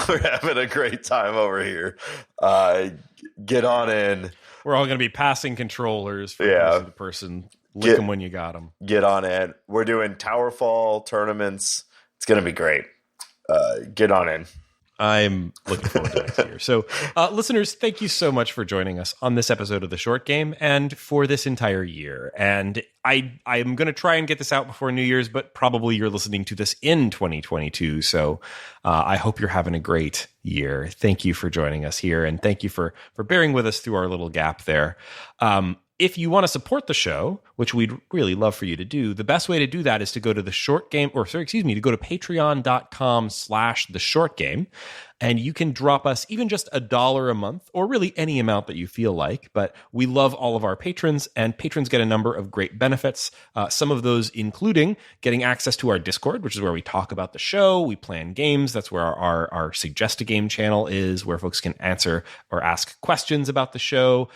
S4: we're having a great time over here. Get on in.
S2: We're all going to be passing controllers from person to person. Lick them when you got them.
S4: Get on in. We're doing Towerfall tournaments. It's going to be great. Get on in.
S2: I'm looking forward to next year. So, listeners, thank you so much for joining us on this episode of The Short Game and for this entire year. And I'm going to try and get this out before New Year's, but probably you're listening to this in 2022. So I hope you're having a great year. Thank you for joining us here, and thank you for bearing with us through our little gap there. If you want to support the show, which we'd really love for you to do, the best way to do that is to go to to go to patreon.com/theshortgame, and you can drop us even just $1 a month, or really any amount that you feel like. But we love all of our patrons, and patrons get a number of great benefits. Some of those including getting access to our Discord, which is where we talk about the show, we plan games. That's where our Suggest a Game channel is, where folks can answer or ask questions about the show.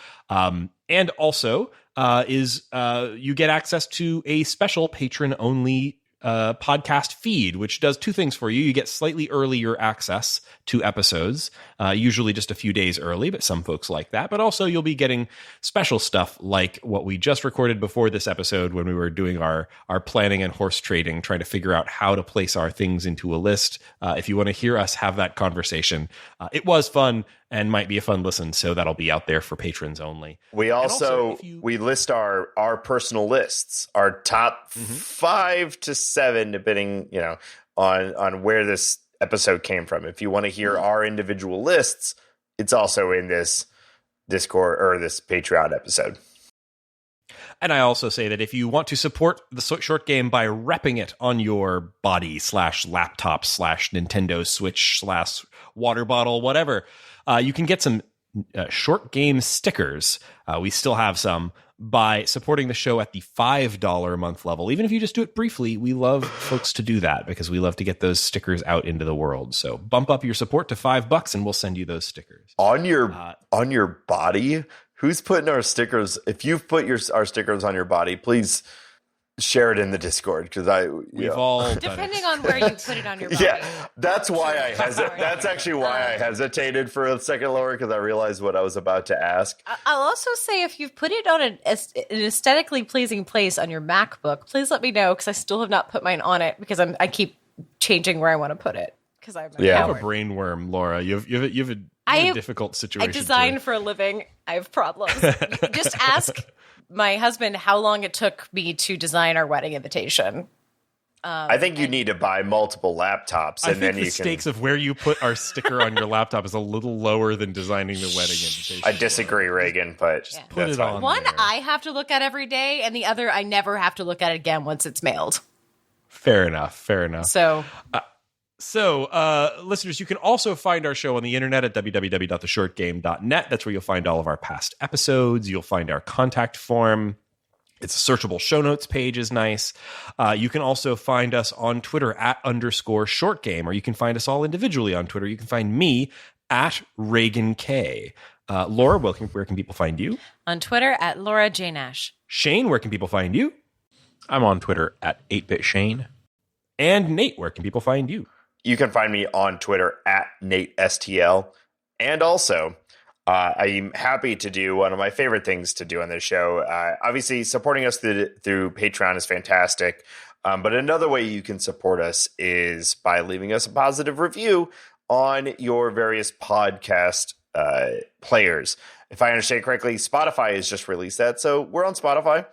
S2: And also you get access to a special patron-only podcast feed, which does two things for you. You get slightly earlier access to episodes, usually just a few days early, but some folks like that. But also you'll be getting special stuff like what we just recorded before this episode when we were doing our planning and horse trading, trying to figure out how to place our things into a list. If you want to hear us have that conversation, it was fun and might be a fun listen. So that'll be out there for patrons only.
S4: We we list our personal lists, our top 5 to 7, depending, on where this episode came from. If you want to hear our individual lists, it's also in this Discord or this Patreon episode.
S2: And I also say that if you want to support the Short Game by repping it on your body /laptop /Nintendo Switch /water bottle, whatever, you can get some Short Game stickers. We still have some by supporting the show at the $5 a month level. Even if you just do it briefly, we love folks to do that because we love to get those stickers out into the world. So bump up your support to $5 and we'll send you those stickers.
S4: On your body? Who's putting our stickers? If you've put our stickers on your body, please share it in the Discord, because
S2: we've all
S3: depending on where you put it on your body.
S4: Yeah, that's why that's actually why I hesitated for a second, Laura, because I realized what I was about to ask.
S3: I'll also say, if you've put it on an aesthetically pleasing place on your MacBook, please let me know, because I still have not put mine on it, because I keep changing where I want to put it, because I'm
S2: you have a brain worm, Laura. You have a difficult situation.
S3: I design for a living. I have problems. Just ask my husband how long it took me to design our wedding invitation.
S4: I think you need to buy multiple laptops, and then
S2: the stakes of where you put our sticker on your laptop is a little lower than designing the wedding invitation.
S4: I disagree, Reagan, but
S2: just put it on.
S3: One
S2: there.
S3: I have to look at every day, and the other I never have to look at it again once it's mailed.
S2: Fair enough.
S3: So,
S2: listeners, you can also find our show on the internet at www.theshortgame.net. That's where you'll find all of our past episodes. You'll find our contact form. It's a searchable show notes page is nice. You can also find us on Twitter at _shortgame, or you can find us all individually on Twitter. You can find me at Reagan K. Laura, where can people find you?
S3: On Twitter at Laura J. Nash.
S2: Shane, where can people find you?
S5: I'm on Twitter at 8BitShane.
S2: And Nate, where can people find you?
S4: You can find me on Twitter at NateSTL. And also, I'm happy to do one of my favorite things to do on this show. Obviously, supporting us through Patreon is fantastic. But another way you can support us is by leaving us a positive review on your various podcast players. If I understand correctly, Spotify has just released that. So we're on Spotify.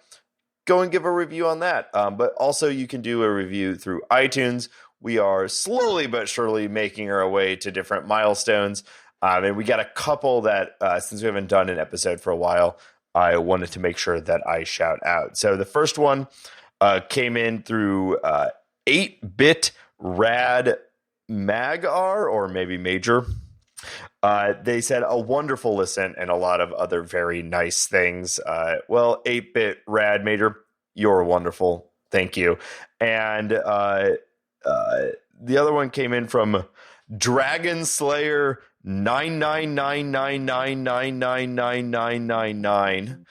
S4: Go and give a review on that. But also you can do a review through iTunes. We are slowly but surely making our way to different milestones. And we got a couple that, since we haven't done an episode for a while, I wanted to make sure that I shout out. So the first one came in through 8-Bit Rad Magar, or maybe Major. They said a wonderful listen and a lot of other very nice things. 8-Bit Rad Major, you're wonderful. Thank you. And the other one came in from Dragon Slayer 99999999999.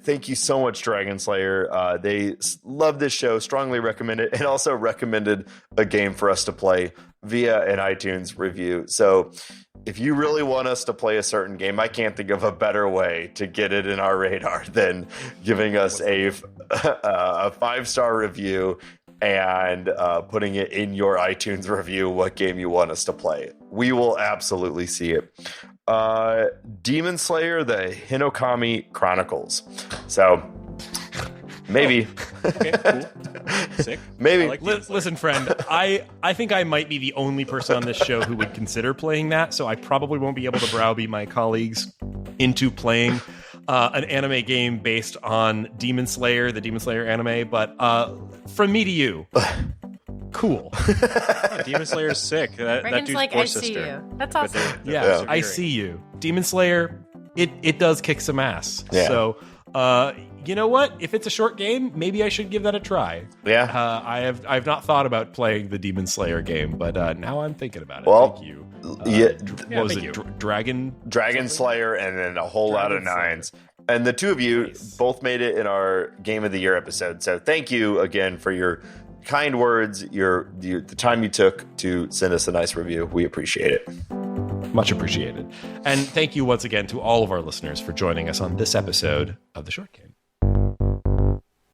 S4: Thank you so much, Dragon Slayer. They love this show, strongly recommend it, and also recommended a game for us to play via an iTunes review. So if you really want us to play a certain game, I can't think of a better way to get it in our radar than giving us a 5-star review and putting it in your iTunes review what game you want us to play. We will absolutely see it. Demon Slayer, the Hinokami Chronicles. So maybe.
S5: Okay, cool. Sick.
S4: Maybe.
S5: I like Demon Slayer.
S2: Listen, friend, I think I might be the only person on this show who would consider playing that, so I probably won't be able to browbeat my colleagues into playing an anime game based on Demon Slayer, the Demon Slayer anime, but from me to you, cool.
S5: Demon Slayer's sick. That
S3: Reagan's
S5: dude's
S3: like,
S5: poor
S3: I see
S5: sister.
S3: you. That's
S5: But
S3: awesome.
S2: Yeah, I see you. Demon Slayer, it does kick some ass.
S4: Yeah.
S2: So, you know what? If it's a short game, maybe I should give that a try.
S4: Yeah.
S2: I've not thought about playing the Demon Slayer game, but now I'm thinking about it.
S4: Well,
S2: Thank you.
S4: yeah,
S2: What was
S5: thank
S2: it?
S5: you.
S4: Dragon Slayer and then a whole lot of
S2: Dragon
S4: nines. And the two of you both made it in our Game of the Year episode. So thank you again for your kind words, the time you took to send us a nice review. We appreciate it.
S2: Much appreciated. And thank you once again to all of our listeners for joining us on this episode of The Short Game.